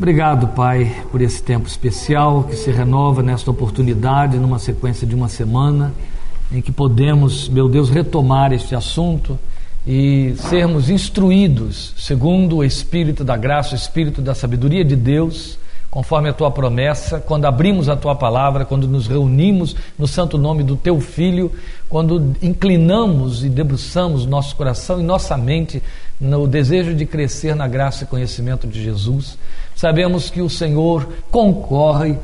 Obrigado, Pai, por esse tempo especial que se renova nesta oportunidade, numa sequência de uma semana, em que podemos, meu Deus, retomar este assunto e sermos instruídos segundo o Espírito da graça, o Espírito da sabedoria de Deus, conforme a Tua promessa, quando abrimos a Tua palavra, quando nos reunimos no santo nome do Teu Filho, quando inclinamos e debruçamos nosso coração e nossa mente no desejo de crescer na graça e conhecimento de Jesus. Sabemos que o Senhor concorre,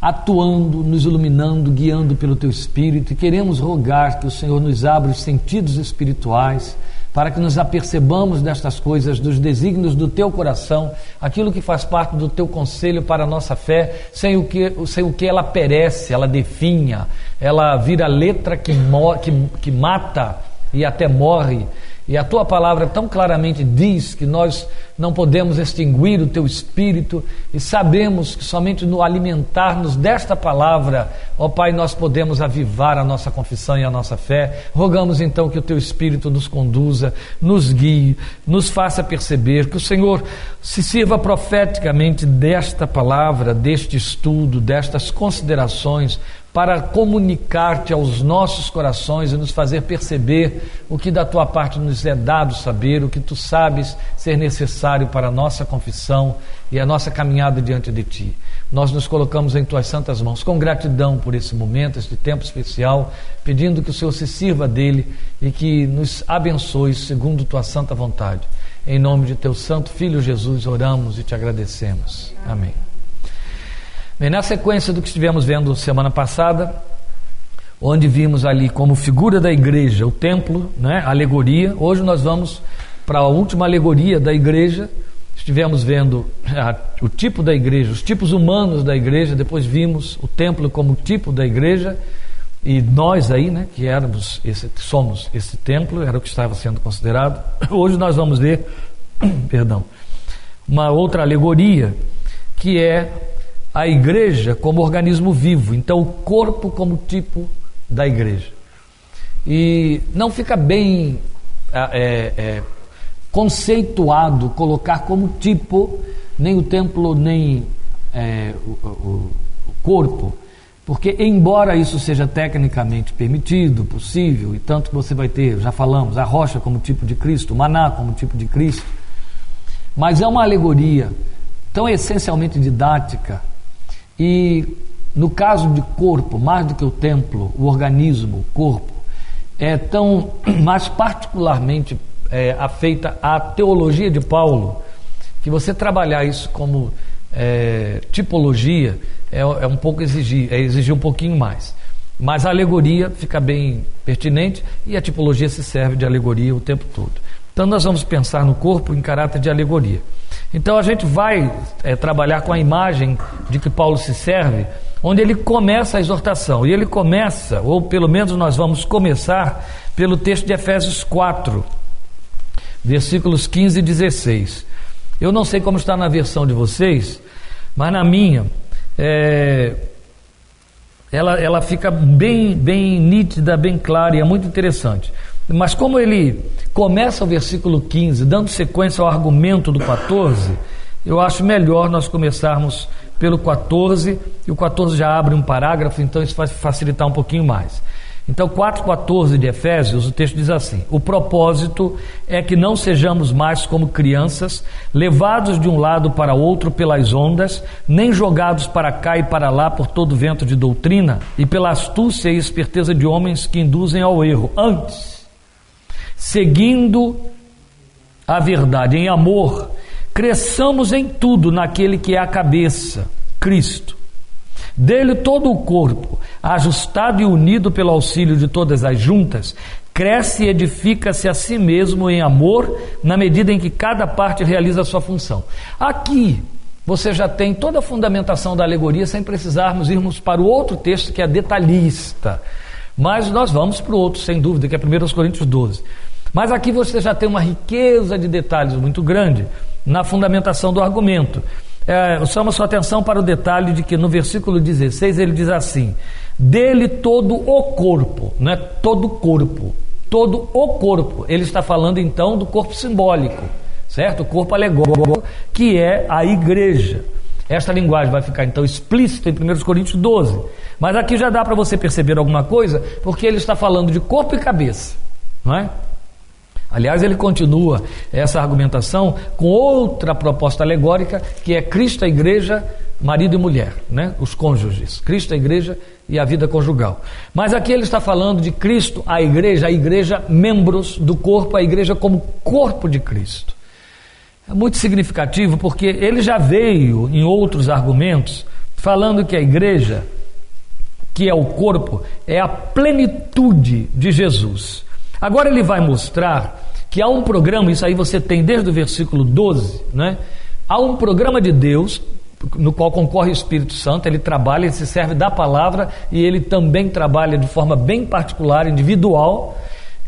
atuando, nos iluminando, guiando pelo Teu Espírito, e queremos rogar que o Senhor nos abra os sentidos espirituais, para que nos apercebamos destas coisas, dos desígnios do Teu coração, aquilo que faz parte do Teu conselho para a nossa fé, sem o que ela perece, ela definha, ela vira letra que mata e até morre. E a Tua palavra tão claramente diz que nós não podemos extinguir o Teu Espírito, e sabemos que somente no alimentar-nos desta palavra, ó Pai, nós podemos avivar a nossa confissão e a nossa fé. Rogamos então que o Teu Espírito nos conduza, nos guie, nos faça perceber, que o Senhor se sirva profeticamente desta palavra, deste estudo, destas considerações, para comunicar-te aos nossos corações e nos fazer perceber o que da Tua parte nos é dado saber, o que Tu sabes ser necessário para a nossa confissão e a nossa caminhada diante de Ti. Nós nos colocamos em Tuas santas mãos, com gratidão por esse momento, este tempo especial, pedindo que o Senhor se sirva dele e que nos abençoe segundo Tua santa vontade. Em nome de Teu santo Filho Jesus, oramos e Te agradecemos. Amém. Bem, na sequência do que estivemos vendo semana passada, onde vimos ali como figura da igreja o templo, né, a alegoria, hoje nós vamos para a última alegoria da igreja. Estivemos vendo o tipo da igreja, os tipos humanos da igreja, depois vimos o templo como tipo da igreja, e nós aí, né, que somos esse templo, era o que estava sendo considerado. Hoje nós vamos ver, uma outra alegoria, que é a igreja como organismo vivo, então o corpo como tipo da igreja. E não fica bem conceituado colocar como tipo nem o templo, nem o corpo, porque embora isso seja tecnicamente permitido, possível, e tanto que você vai ter, já falamos, a rocha como tipo de Cristo, o maná como tipo de Cristo, mas é uma alegoria tão essencialmente didática. E no caso de corpo, mais do que o templo, o organismo, o corpo, é tão mais particularmente afeita à teologia de Paulo, que você trabalhar isso como tipologia é um pouco exigir um pouquinho mais. Mas a alegoria fica bem pertinente, e a tipologia se serve de alegoria o tempo todo. Então nós vamos pensar no corpo em caráter de alegoria. Então a gente vai trabalhar com a imagem de que Paulo se serve, onde ele começa a exortação. E ele começa, ou pelo menos nós vamos começar, pelo texto de Efésios 4, versículos 15 e 16. Eu não sei como está na versão de vocês, mas na minha, ela fica bem nítida, bem clara, e é muito interessante. Mas como ele começa o versículo 15, dando sequência ao argumento do 14, eu acho melhor nós começarmos pelo 14, e o 14 já abre um parágrafo, então isso vai facilitar um pouquinho mais. Então 4:14 de Efésios, o texto diz assim: o propósito é que não sejamos mais como crianças, levados de um lado para outro pelas ondas, nem jogados para cá e para lá por todo vento de doutrina e pela astúcia e esperteza de homens que induzem ao erro. Antes, seguindo a verdade em amor, cresçamos em tudo naquele que é a cabeça, Cristo. Dele todo o corpo, ajustado e unido pelo auxílio de todas as juntas, cresce e edifica-se a si mesmo em amor, na medida em que cada parte realiza a sua função. Aqui você já tem toda a fundamentação da alegoria, sem precisarmos irmos para o outro texto que é detalhista. Mas nós vamos para o outro, sem dúvida, que é 1 Coríntios 12. Mas aqui você já tem uma riqueza de detalhes muito grande na fundamentação do argumento. Chama sua atenção para o detalhe de que no versículo 16 ele diz assim: dele todo o corpo, não é todo o corpo, todo o corpo. Ele está falando então do corpo simbólico, certo? O corpo alegórico, que é a igreja. Esta linguagem vai ficar então explícita em 1 Coríntios 12. Mas aqui já dá para você perceber alguma coisa, porque ele está falando de corpo e cabeça, não é? Aliás, ele continua essa argumentação com outra proposta alegórica, que é Cristo, a igreja, marido e mulher, né? Os cônjuges, Cristo, a igreja e a vida conjugal. Mas aqui ele está falando de Cristo, a igreja membros do corpo, a igreja como corpo de Cristo. É muito significativo porque ele já veio em outros argumentos falando que a igreja, que é o corpo, é a plenitude de Jesus. Agora ele vai mostrar que há um programa, isso aí você tem desde o versículo 12, né? Há um programa de Deus no qual concorre o Espírito Santo, ele trabalha, ele se serve da palavra e ele também trabalha de forma bem particular, individual,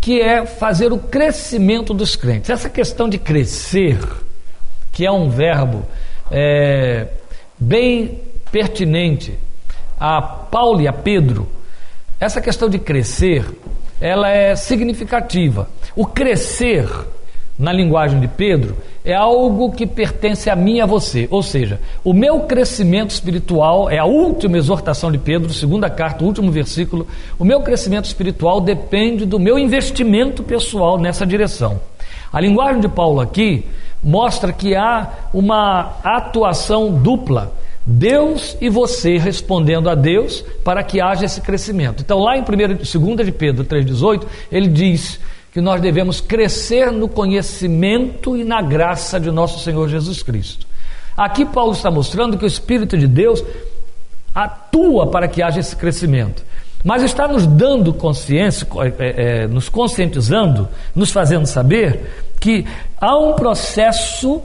que é fazer o crescimento dos crentes. Essa questão de crescer, que é um verbo bem pertinente a Paulo e a Pedro, essa questão de crescer, ela é significativa. O crescer, na linguagem de Pedro, é algo que pertence a mim e a você. Ou seja, o meu crescimento espiritual, é a última exortação de Pedro, segunda carta, o último versículo, o meu crescimento espiritual depende do meu investimento pessoal nessa direção. A linguagem de Paulo aqui mostra que há uma atuação dupla, Deus e você respondendo a Deus para que haja esse crescimento. Então lá em 2 de Pedro 3,18, ele diz que nós devemos crescer no conhecimento e na graça de nosso Senhor Jesus Cristo. Aqui Paulo está mostrando que o Espírito de Deus atua para que haja esse crescimento, mas está nos dando consciência, nos conscientizando, nos fazendo saber que há um processo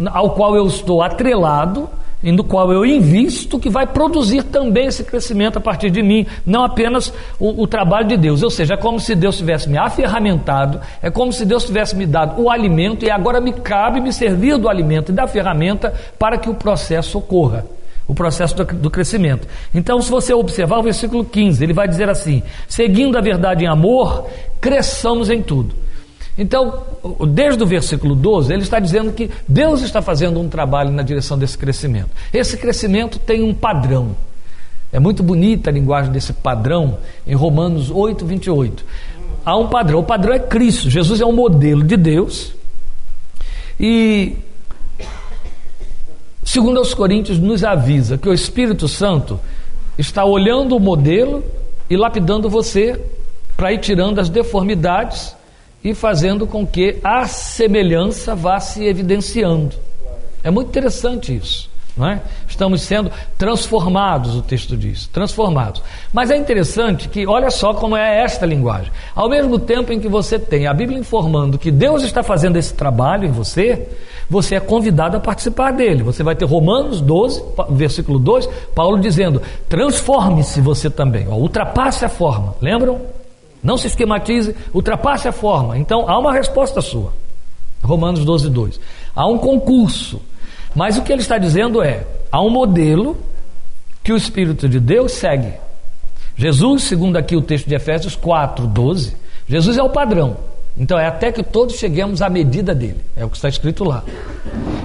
ao qual eu estou atrelado, e no qual eu invisto, que vai produzir também esse crescimento a partir de mim, não apenas o trabalho de Deus. Ou seja, é como se Deus tivesse me aferramentado, é como se Deus tivesse me dado o alimento e agora me cabe me servir do alimento e da ferramenta para que o processo ocorra, o processo do crescimento. Então, se você observar o versículo 15, ele vai dizer assim: seguindo a verdade em amor, cresçamos em tudo. Então, desde o versículo 12, ele está dizendo que Deus está fazendo um trabalho na direção desse crescimento. Esse crescimento tem um padrão. É muito bonita a linguagem desse padrão em Romanos 8, 28. Há um padrão. O padrão é Cristo. Jesus é um modelo de Deus. E, segundo aos Coríntios, nos avisa que o Espírito Santo está olhando o modelo e lapidando você para ir tirando as deformidades e fazendo com que a semelhança vá se evidenciando. É muito interessante isso, não é? Estamos sendo transformados, o texto diz, transformados. Mas é interessante que, olha só como é esta linguagem. Ao mesmo tempo em que você tem a Bíblia informando que Deus está fazendo esse trabalho em você, você é convidado a participar dele. Você vai ter Romanos 12, versículo 2, Paulo dizendo: transforme-se você também, ultrapasse a forma, lembram? Não se esquematize, ultrapasse a forma. Então há uma resposta sua. Romanos 12, 2. Há um concurso. Mas o que ele está dizendo é: há um modelo que o Espírito de Deus segue. Jesus, segundo aqui o texto de Efésios 4, 12, Jesus é o padrão. Então é até que todos cheguemos à medida dele. É o que está escrito lá.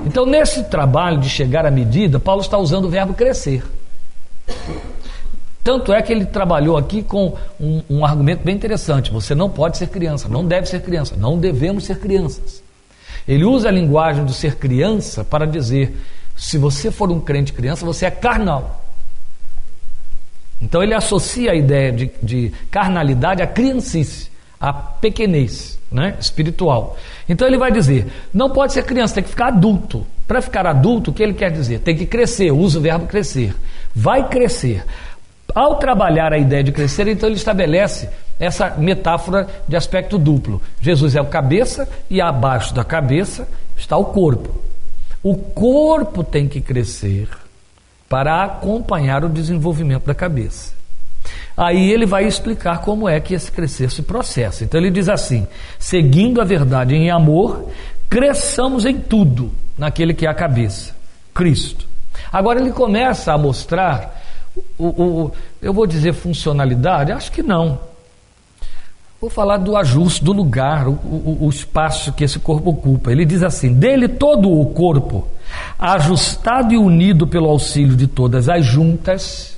Então nesse trabalho de chegar à medida, Paulo está usando o verbo crescer. Tanto é que ele trabalhou aqui com um argumento bem interessante: você não pode ser criança, não deve ser criança, não devemos ser crianças. Ele usa a linguagem do ser criança para dizer: se você for um crente criança, você é carnal. Então ele associa a ideia de carnalidade à criancice, à pequenez, né, espiritual. Então ele vai dizer: não pode ser criança, tem que ficar adulto. Para ficar adulto, o que ele quer dizer? Tem que crescer, usa o verbo crescer. Vai crescer. Ao trabalhar a ideia de crescer, então ele estabelece essa metáfora de aspecto duplo. Jesus é o cabeça e abaixo da cabeça está o corpo. O corpo tem que crescer para acompanhar o desenvolvimento da cabeça. Aí ele vai explicar como é que esse crescer se processa. Então ele diz assim: seguindo a verdade em amor, cresçamos em tudo naquele que é a cabeça, Cristo. Agora ele começa a mostrar eu vou dizer funcionalidade? Acho que não. Vou falar do ajuste, do lugar, o espaço que esse corpo ocupa. Ele diz assim: dele todo o corpo, ajustado e unido pelo auxílio de todas as juntas.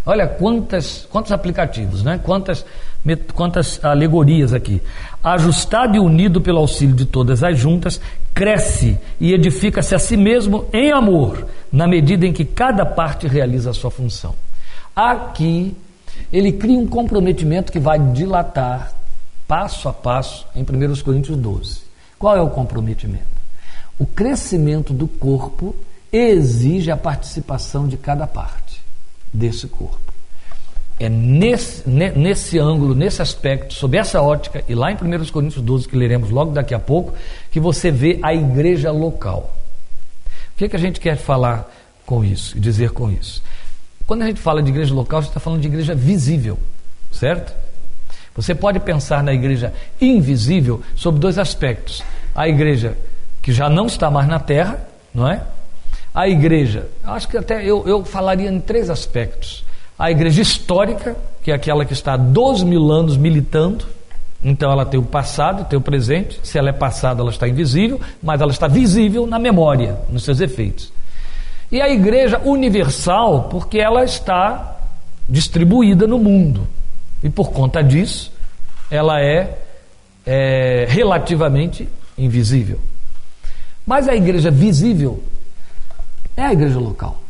Olha quantos aplicativos, né? Quantas alegorias aqui. Ajustado e unido pelo auxílio de todas as juntas, cresce e edifica-se a si mesmo em amor, na medida em que cada parte realiza a sua função. Aqui, ele cria um comprometimento que vai dilatar passo a passo em 1 Coríntios 12. Qual é o comprometimento? O crescimento do corpo exige a participação de cada parte desse corpo. É nesse ângulo, nesse aspecto, sob essa ótica, e lá em 1 Coríntios 12, que leremos logo daqui a pouco, que você vê a igreja local. O que a gente quer falar com isso e dizer com isso? Quando a gente fala de igreja local, a gente está falando de igreja visível, certo? Você pode pensar na igreja invisível sob dois aspectos. A igreja que já não está mais na terra, não é? A igreja, acho que até eu falaria em três aspectos. A igreja histórica, que é aquela que está há 12.000 anos militando, então ela tem o passado e tem o presente. Se ela é passada, ela está invisível, mas ela está visível na memória, nos seus efeitos. E a igreja universal, porque ela está distribuída no mundo, e por conta disso, ela é relativamente invisível. Mas a igreja visível é a igreja local,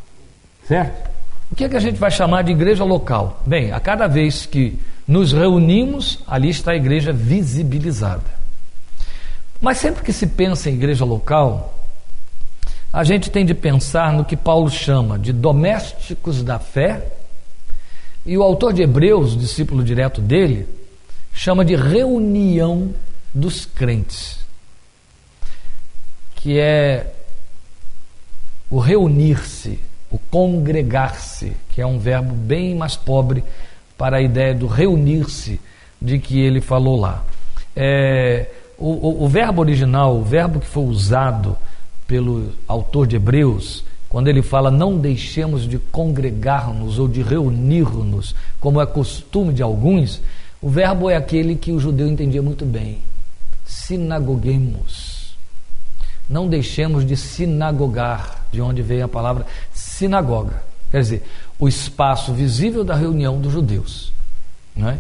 certo? O que é que a gente vai chamar de igreja local? Bem, a cada vez que nos reunimos, ali está a igreja visibilizada. Mas sempre que se pensa em igreja local, a gente tem de pensar no que Paulo chama de domésticos da fé, e o autor de Hebreus, discípulo direto dele, chama de reunião dos crentes, que é o reunir-se, o congregar-se, que é um verbo bem mais pobre para a ideia do reunir-se de que ele falou lá. O verbo original, o verbo que foi usado pelo autor de Hebreus, quando ele fala não deixemos de congregar-nos ou de reunir-nos, como é costume de alguns, o verbo é aquele que o judeu entendia muito bem: sinagoguemos. Não deixemos de sinagogar, de onde veio a palavra sinagoga, quer dizer, o espaço visível da reunião dos judeus, não é?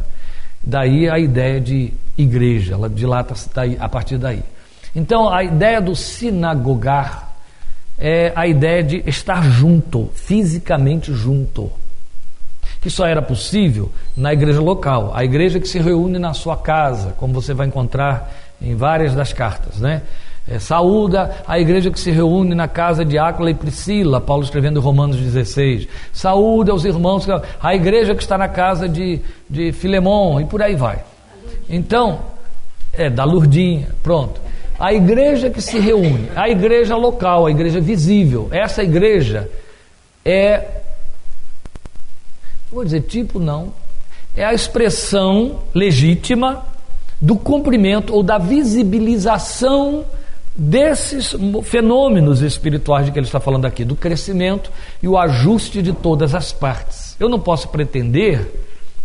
Daí a ideia de igreja, ela dilata-se a partir daí. Então a ideia do sinagogar é a ideia de estar junto, fisicamente junto, que só era possível na igreja local, a igreja que se reúne na sua casa, como você vai encontrar em várias das cartas, né? Saúda a igreja que se reúne na casa de Áquila e Priscila, Paulo escrevendo em Romanos 16. Saúda os irmãos, a igreja que está na casa de Filemon, e por aí vai. Então, da Lurdinha, pronto. A igreja que se reúne, a igreja local, a igreja visível, essa igreja vou dizer tipo não, é a expressão legítima do cumprimento ou da visibilização desses fenômenos espirituais de que ele está falando aqui, do crescimento e o ajuste de todas as partes. Eu não posso pretender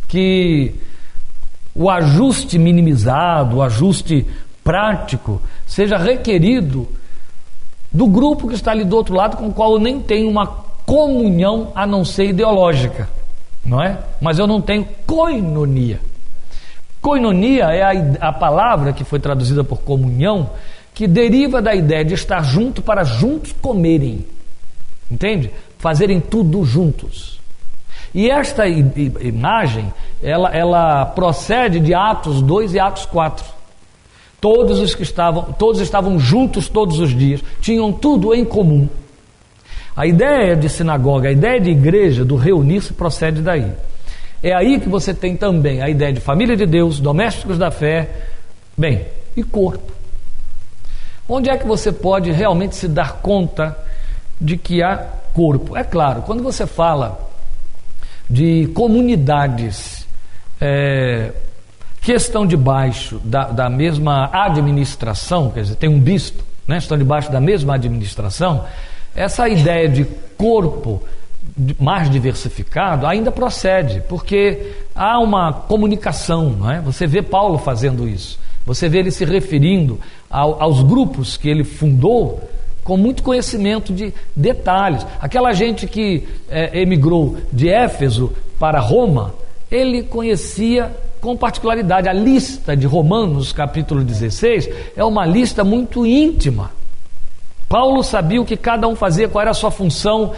que o ajuste minimizado, o ajuste prático, seja requerido do grupo que está ali do outro lado, com o qual eu nem tenho uma comunhão a não ser ideológica, não é? Mas eu não tenho koinonia. Koinonia é a palavra que foi traduzida por comunhão, que deriva da ideia de estar junto para juntos comerem, entende? Fazerem tudo juntos. E esta imagem, ela procede de Atos 2 e Atos 4. Todos estavam juntos todos os dias, tinham tudo em comum. A ideia de sinagoga, a ideia de igreja, do reunir-se, procede daí. É aí que você tem também a ideia de família de Deus, domésticos da fé, bem, e corpo. Onde é que você pode realmente se dar conta de que há corpo? É claro, quando você fala de comunidades que estão debaixo da mesma administração, quer dizer, tem um bispo, né, estão debaixo da mesma administração, essa ideia de corpo mais diversificado ainda procede, porque há uma comunicação, não é? Você vê Paulo fazendo isso, você vê ele se referindo aos grupos que ele fundou com muito conhecimento de detalhes. Aquela gente que emigrou de Éfeso para Roma, ele conhecia com particularidade. A lista de Romanos, capítulo 16, é uma lista muito íntima. Paulo sabia o que cada um fazia, qual era a sua função,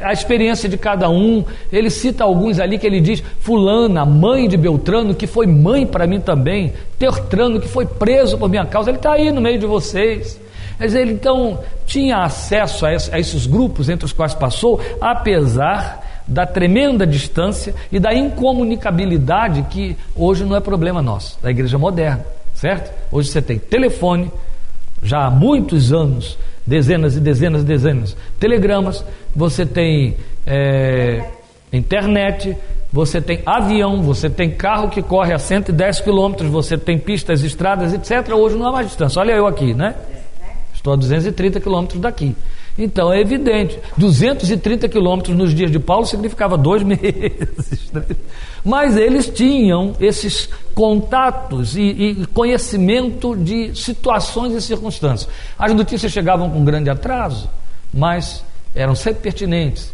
a experiência de cada um. Ele cita alguns ali que ele diz: fulana, mãe de Beltrano, que foi mãe para mim também, Tertrano, que foi preso por minha causa, ele está aí no meio de vocês. Quer dizer, ele então tinha acesso a esses grupos entre os quais passou, apesar da tremenda distância e da incomunicabilidade que hoje não é problema nosso, da igreja moderna, certo? Hoje você tem telefone, já há muitos anos, dezenas e dezenas e dezenas, telegramas, você tem internet, você tem avião, você tem carro que corre a 110 quilômetros, você tem pistas, estradas, etc. Hoje não há mais distância. Olha eu aqui, né? Estou a 230 quilômetros daqui. Então é evidente, 230 quilômetros nos dias de Paulo significava 2 meses. Mas eles tinham esses contatos e conhecimento de situações e circunstâncias. As notícias chegavam com grande atraso, mas eram sempre pertinentes.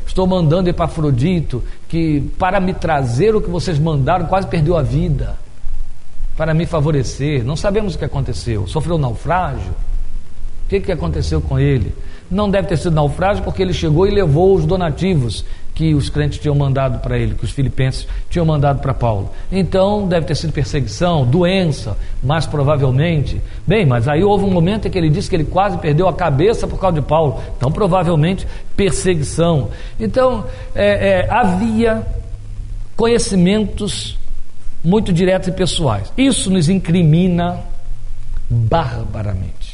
Estou mandando Epafrodito, que para me trazer o que vocês mandaram quase perdeu a vida, para me favorecer. Não sabemos o que aconteceu. Sofreu naufrágio. O que aconteceu com ele? Não deve ter sido naufrágio, porque ele chegou e levou os donativos que os crentes tinham mandado para ele, que os filipenses tinham mandado para Paulo. Então deve ter sido perseguição, doença, mais provavelmente. Bem, mas aí houve um momento em que ele disse que ele quase perdeu a cabeça por causa de Paulo. Então provavelmente perseguição. Então havia conhecimentos muito diretos e pessoais. Isso nos incrimina barbaramente.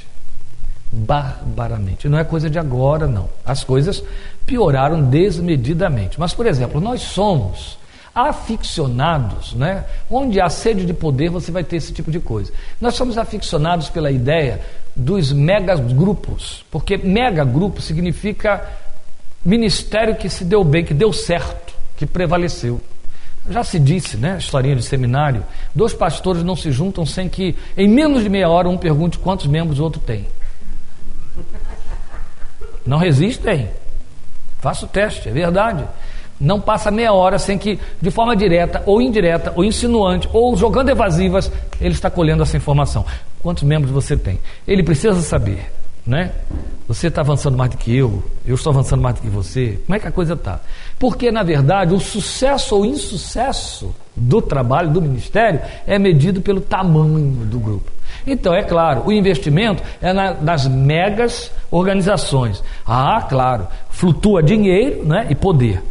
Não é coisa de agora, não. As coisas pioraram desmedidamente. Mas, por exemplo, nós somos aficionados, né? Onde há sede de poder, você vai ter esse tipo de coisa. Nós somos aficionados pela ideia dos megagrupos, porque megagrupo significa ministério que se deu bem, que deu certo, que prevaleceu. Já se disse, né, historinha de seminário, 2 pastores não se juntam sem que em menos de meia hora um pergunte quantos membros o outro tem. Não resistem. Faça o teste, é verdade. Não passa meia hora sem que, de forma direta ou indireta, ou insinuante, ou jogando evasivas, ele está colhendo essa informação. Quantos membros você tem? Ele precisa saber, né? Você está avançando mais do que eu estou avançando mais do que você. Como é que a coisa está? Porque, na verdade, o sucesso ou insucesso do trabalho, do ministério, é medido pelo tamanho do grupo. Então, é claro, o investimento é nas megas organizações. Claro, flutua dinheiro, né, e poder.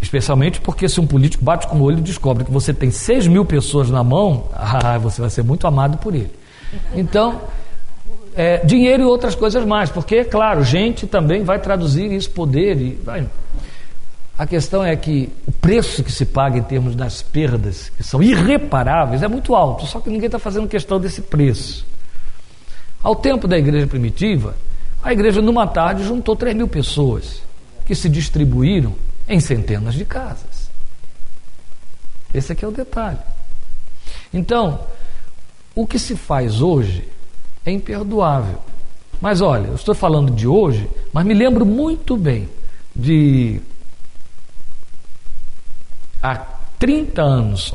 Especialmente porque se um político bate com o olho e descobre que você tem 6.000 pessoas na mão, você vai ser muito amado por ele. Então, dinheiro e outras coisas mais, porque, é claro, gente também vai traduzir isso, poder. A questão é que o preço que se paga em termos das perdas, que são irreparáveis, é muito alto, só que ninguém está fazendo questão desse preço. Ao tempo da igreja primitiva, a igreja numa tarde juntou 3.000 pessoas, que se distribuíram em centenas de casas. Esse aqui é o detalhe. Então, o que se faz hoje é imperdoável. Mas olha, eu estou falando de hoje, mas me lembro muito bem de... há 30 anos,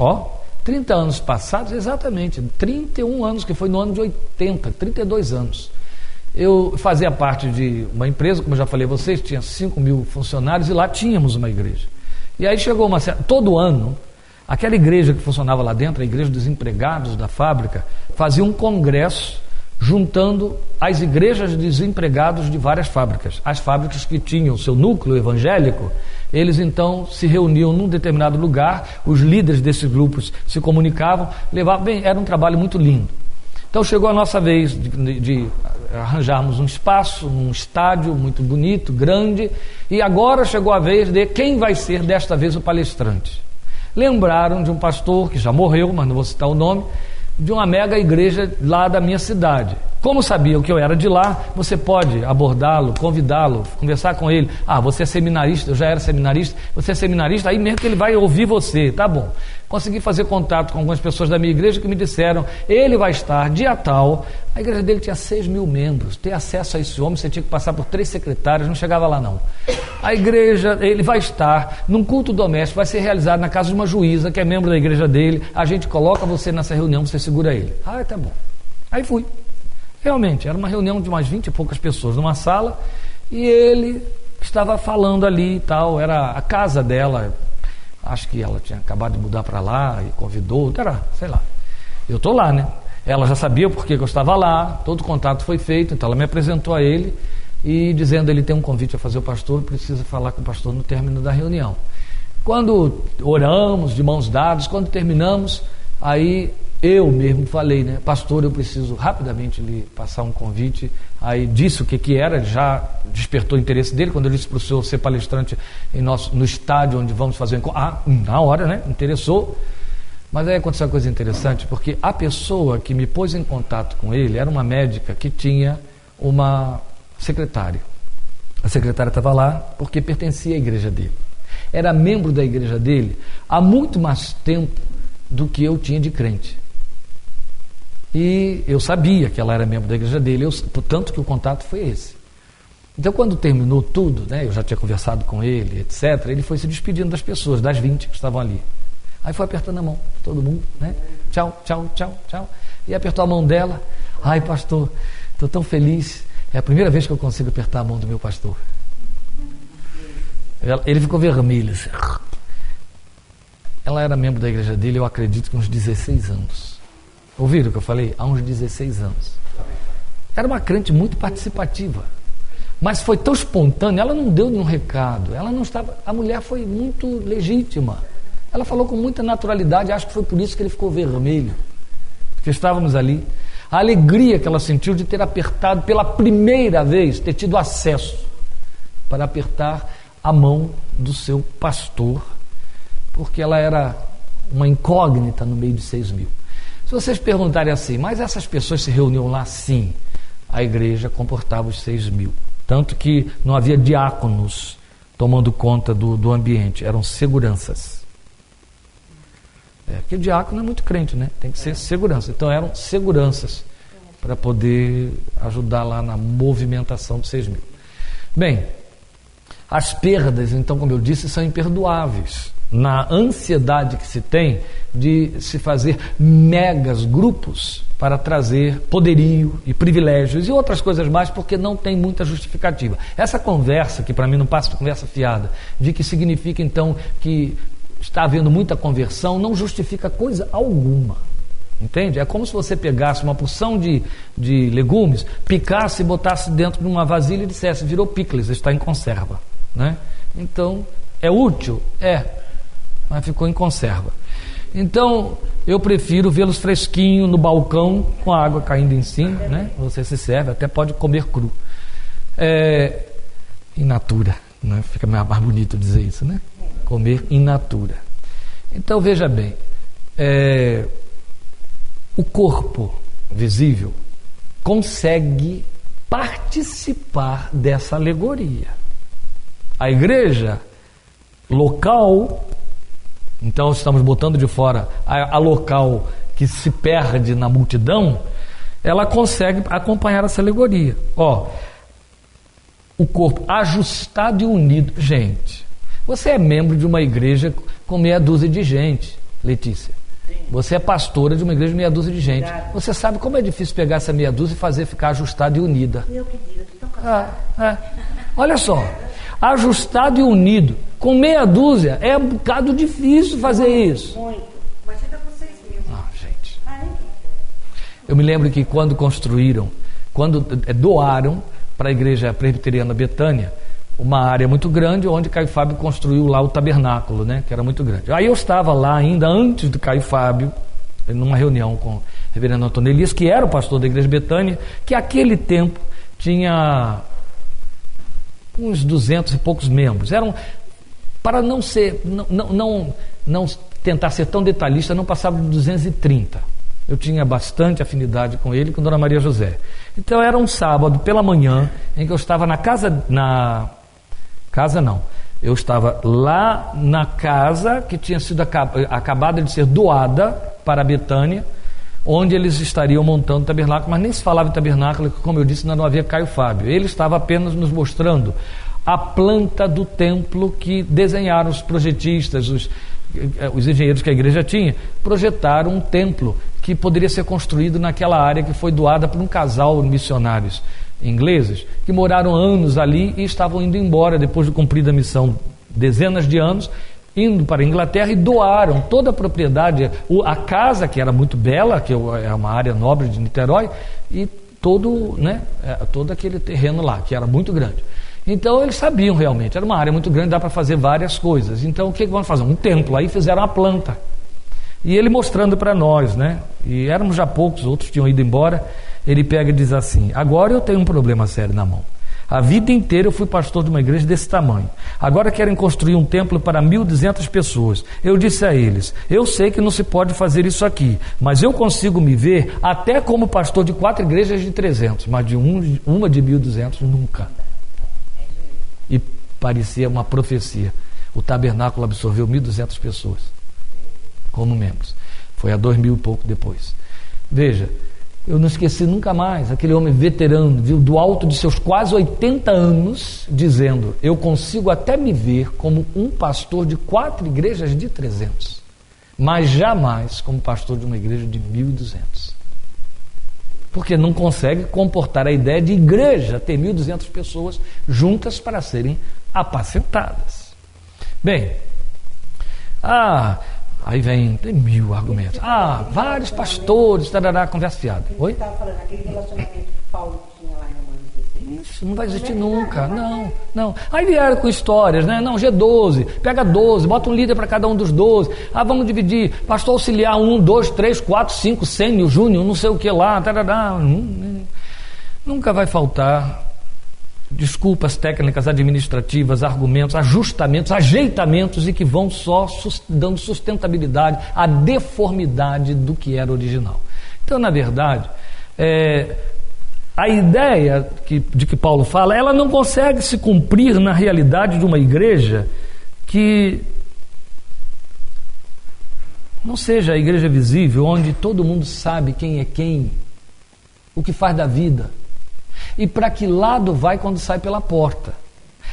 30 anos passados, exatamente, 31 anos, que foi no ano de 80, 32 anos. Eu fazia parte de uma empresa, como eu já falei a vocês, tinha 5.000 funcionários e lá tínhamos uma igreja. E aí chegou todo ano, aquela igreja que funcionava lá dentro, a igreja dos empregados da fábrica, fazia um congresso juntando as igrejas dos empregados de várias fábricas. As fábricas que tinham seu núcleo evangélico, eles então se reuniam num determinado lugar, os líderes desses grupos se comunicavam, era um trabalho muito lindo. Então chegou a nossa vez de arranjarmos um espaço, um estádio muito bonito, grande, e agora chegou a vez de quem vai ser desta vez o palestrante. Lembraram de um pastor que já morreu, mas não vou citar o nome, de uma mega igreja lá da minha cidade. Como sabiam que eu era de lá, você pode abordá-lo, convidá-lo, conversar com ele. Você é seminarista, eu já era seminarista, você é seminarista, aí mesmo que ele vai ouvir você, tá bom. Consegui fazer contato com algumas pessoas da minha igreja que me disseram, ele vai estar dia tal, a igreja dele tinha 6.000 membros, ter acesso a esse homem, você tinha que passar por 3 secretários, não chegava lá não. A igreja, ele vai estar num culto doméstico, vai ser realizado na casa de uma juíza, que é membro da igreja dele, a gente coloca você nessa reunião, você segura ele. Tá bom. Aí fui. Realmente, era uma reunião de umas 20 e poucas pessoas numa sala, e ele estava falando ali e tal, era a casa dela, acho que ela tinha acabado de mudar para lá, e convidou, sei lá. Eu estou lá, né? Ela já sabia porque eu estava lá, todo o contato foi feito, então ela me apresentou a ele, e dizendo, ele tem um convite a fazer o pastor, precisa falar com o pastor no término da reunião. Quando oramos, de mãos dadas, quando terminamos, aí eu mesmo falei, né, pastor, eu preciso rapidamente lhe passar um convite. Aí disse o que era, já despertou o interesse dele, quando eu disse para o senhor ser palestrante no estádio onde vamos fazer o encontro. Na hora, né, interessou. Mas aí aconteceu uma coisa interessante, porque a pessoa que me pôs em contato com ele era uma médica que tinha uma secretária. A secretária estava lá porque pertencia à igreja dele. Era membro da igreja dele há muito mais tempo do que eu tinha de crente. E eu sabia que ela era membro da igreja dele, tanto que o contato foi esse. Então, quando terminou tudo, né, eu já tinha conversado com ele, etc., ele foi se despedindo das pessoas, das 20 que estavam ali. Aí foi apertando a mão, todo mundo, né? Tchau, tchau, tchau, tchau. E apertou a mão dela. Ai, pastor, estou tão feliz. É a primeira vez que eu consigo apertar a mão do meu pastor. Ele ficou vermelho. Assim. Ela era membro da igreja dele, eu acredito que uns 16 anos. Ouviram o que eu falei? Há uns 16 anos. Era uma crente muito participativa. Mas foi tão espontânea, ela não deu nenhum recado. Ela não estava. A mulher foi muito legítima. Ela falou com muita naturalidade, acho que foi por isso que ele ficou vermelho. Porque estávamos ali. A alegria que ela sentiu de ter apertado pela primeira vez, ter tido acesso para apertar a mão do seu pastor, porque ela era uma incógnita no meio de 6.000. Se vocês perguntarem assim, mas essas pessoas se reuniam lá? Sim, a igreja comportava os 6.000, tanto que não havia diáconos tomando conta do ambiente, eram seguranças. Porque diácono é muito crente, né? Tem que ser segurança. Então eram seguranças para poder ajudar lá na movimentação de 6.000. Bem, as perdas, então, como eu disse, são imperdoáveis. Na ansiedade que se tem de se fazer megas grupos para trazer poderio e privilégios e outras coisas mais, porque não tem muita justificativa. Essa conversa, que para mim não passa de conversa fiada, de que significa então que está havendo muita conversão, não justifica coisa alguma. Entende? É como se você pegasse uma porção de legumes, picasse e botasse dentro de uma vasilha e dissesse, virou picles, está em conserva. Né? Então, é útil? Mas ficou em conserva. Então, eu prefiro vê-los fresquinhos no balcão, com a água caindo em cima, né? Você se serve, até pode comer cru. In natura, né? Fica mais bonito dizer isso, né? Comer in natura. Então, veja bem, o corpo visível consegue participar dessa alegoria. A igreja local, então estamos botando de fora a local que se perde na multidão, ela consegue acompanhar essa alegoria. O corpo ajustado e unido. Gente, você é membro de uma igreja com meia dúzia de gente, Letícia. Você é pastora de uma igreja de meia dúzia de gente. Você sabe como é difícil pegar essa meia dúzia e fazer ficar ajustada e unida. Eu que digo, eu estou tão cansada. Olha só, ajustado e unido. Com meia dúzia é um bocado difícil fazer isso. Muito. Imagina vocês mesmo. Gente. Eu me lembro que quando doaram para a igreja presbiteriana Betânia, uma área muito grande, onde Caio Fábio construiu lá o tabernáculo, né, que era muito grande. Aí eu estava lá ainda antes do Caio Fábio, numa reunião com o reverendo Antônio Elias, que era o pastor da igreja Betânia, que naquele tempo tinha uns 200 e poucos membros. Para não ser, não tentar ser tão detalhista, não passava de 230. Eu tinha bastante afinidade com ele e com Dona Maria José. Então era um sábado pela manhã em que eu estava eu estava lá na casa que tinha sido acabada de ser doada para a Betânia, onde eles estariam montando o tabernáculo, mas nem se falava em tabernáculo, como eu disse, não havia Caio Fábio. Ele estava apenas nos mostrando a planta do templo que desenharam os projetistas, os engenheiros que a igreja tinha, projetaram um templo que poderia ser construído naquela área que foi doada por um casal de missionários ingleses, que moraram anos ali e estavam indo embora depois de cumprir a missão, dezenas de anos, indo para a Inglaterra, e doaram toda a propriedade, a casa, que era muito bela, que é uma área nobre de Niterói, e todo aquele terreno lá, que era muito grande. Então eles sabiam realmente, era uma área muito grande, dá para fazer várias coisas. Então o que vão fazer? Um templo. Aí fizeram a planta. E ele mostrando para nós, né? E éramos já poucos, outros tinham ido embora. Ele pega e diz assim: agora eu tenho um problema sério na mão. A vida inteira eu fui pastor de uma igreja desse tamanho. Agora querem construir um templo para 1.200 pessoas. Eu disse a eles: eu sei que não se pode fazer isso aqui, mas eu consigo me ver até como pastor de 4 igrejas de 300, mas de uma de 1.200 nunca. E parecia uma profecia. O tabernáculo absorveu 1.200 pessoas como membros. Foi a 2.000 e pouco depois. Veja, eu não esqueci nunca mais aquele homem veterano, viu, do alto de seus quase 80 anos, dizendo: eu consigo até me ver como um pastor de 4 igrejas de 300, mas jamais como pastor de uma igreja de 1.200. Porque não consegue comportar a ideia de igreja ter 1.200 pessoas juntas para serem apacentadas. Bem, aí tem 1000 argumentos. Vários pastores, conversa fiada. Oi? Você estava falando, aquele relacionamento que Paulo tinha lá em Romanos 16. Isso não vai existir nunca, não. Aí vieram com histórias, né? Não, G12, pega 12, bota um líder para cada um dos 12. Vamos dividir, pastor auxiliar 1, 2, 3, 4, 5, sênior, júnior, não sei o que lá. Nunca vai faltar desculpas técnicas, administrativas, argumentos, ajustamentos, ajeitamentos, e que vão só dando sustentabilidade à deformidade do que era original. Então, na verdade, a ideia de que Paulo fala, ela não consegue se cumprir na realidade de uma igreja que não seja a igreja visível, onde todo mundo sabe quem é quem, o que faz da vida e para que lado vai quando sai pela porta.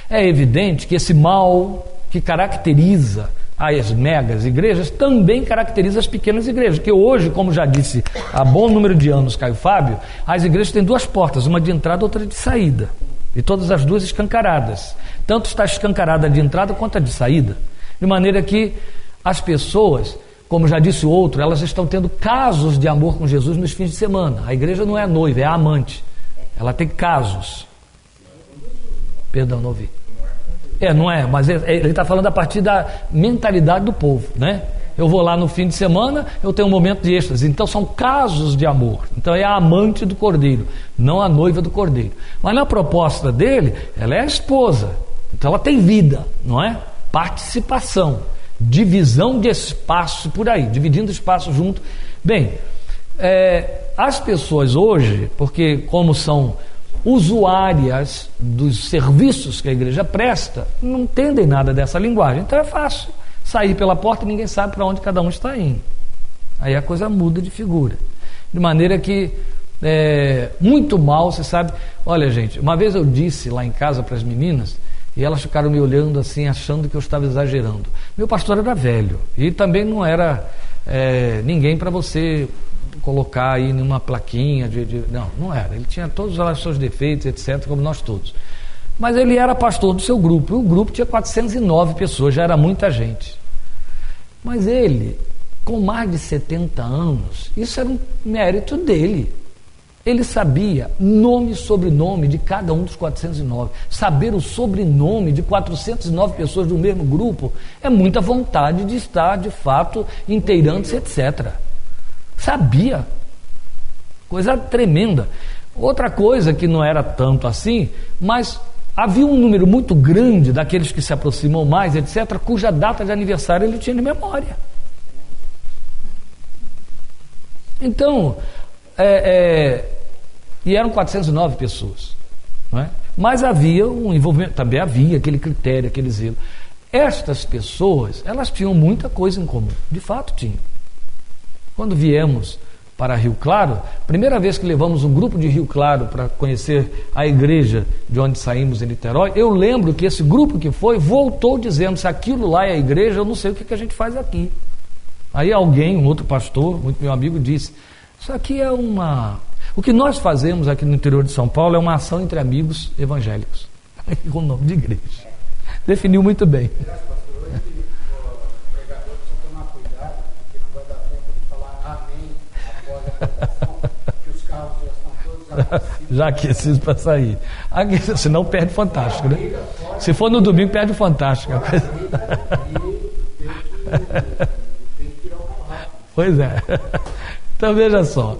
É evidente que esse mal que caracteriza as megas igrejas também caracteriza as pequenas igrejas, que hoje, como já disse há bom número de anos Caio Fábio, as igrejas têm 2 portas, uma de entrada e outra de saída, e todas as 2 escancaradas. Tanto está escancarada a de entrada quanto a de saída, de maneira que as pessoas, como já disse o outro, elas estão tendo casos de amor com Jesus nos fins de semana. A igreja não é a noiva, é a amante. Ela tem casos. Perdão, não ouvi. Não é, mas ele está falando a partir da mentalidade do povo, né? Eu vou lá no fim de semana, eu tenho um momento de êxtase. Então são casos de amor. Então é a amante do Cordeiro, não a noiva do Cordeiro. Mas na proposta dele, ela é a esposa. Então ela tem vida, não é? Participação, divisão de espaço por aí, dividindo espaço junto. Bem, as pessoas hoje, porque como são usuárias dos serviços que a igreja presta, não entendem nada dessa linguagem. Então é fácil sair pela porta e ninguém sabe para onde cada um está indo. Aí a coisa muda de figura. De maneira que muito mal, você sabe. Olha, gente, uma vez eu disse lá em casa para as meninas, e elas ficaram me olhando assim, achando que eu estava exagerando. Meu pastor era velho e também não era ninguém para você colocar aí numa plaquinha não era, ele tinha todos os seus defeitos, etc, como nós todos, mas ele era pastor do seu grupo, e o grupo tinha 409 pessoas, já era muita gente, mas ele, com mais de 70 anos, isso era um mérito dele. Ele sabia nome e sobrenome de cada um dos 409. Saber o sobrenome de 409 pessoas do mesmo grupo é muita vontade de estar, de fato, inteirando-se, etc. Sabia. Coisa tremenda. Outra coisa que não era tanto assim, mas havia um número muito grande daqueles que se aproximam mais, etc., cuja data de aniversário ele tinha de memória. Então, e eram 409 pessoas, não é? Mas havia um envolvimento, também havia aquele critério, aquele zelo. Estas pessoas, elas tinham muita coisa em comum, de fato tinham. Quando viemos para Rio Claro, primeira vez que levamos um grupo de Rio Claro para conhecer a igreja de onde saímos em Niterói, eu lembro que esse grupo que foi, voltou dizendo, se aquilo lá é a igreja, eu não sei o que a gente faz aqui. Aí alguém, um outro pastor, muito meu amigo, disse, isso aqui é o que nós fazemos aqui no interior de São Paulo é uma ação entre amigos evangélicos, com o nome de igreja. Definiu muito bem. Já aquecidos para sair. Senão perde o Fantástico, né? Se for no domingo, perde o Fantástico. Pois é. Então veja só.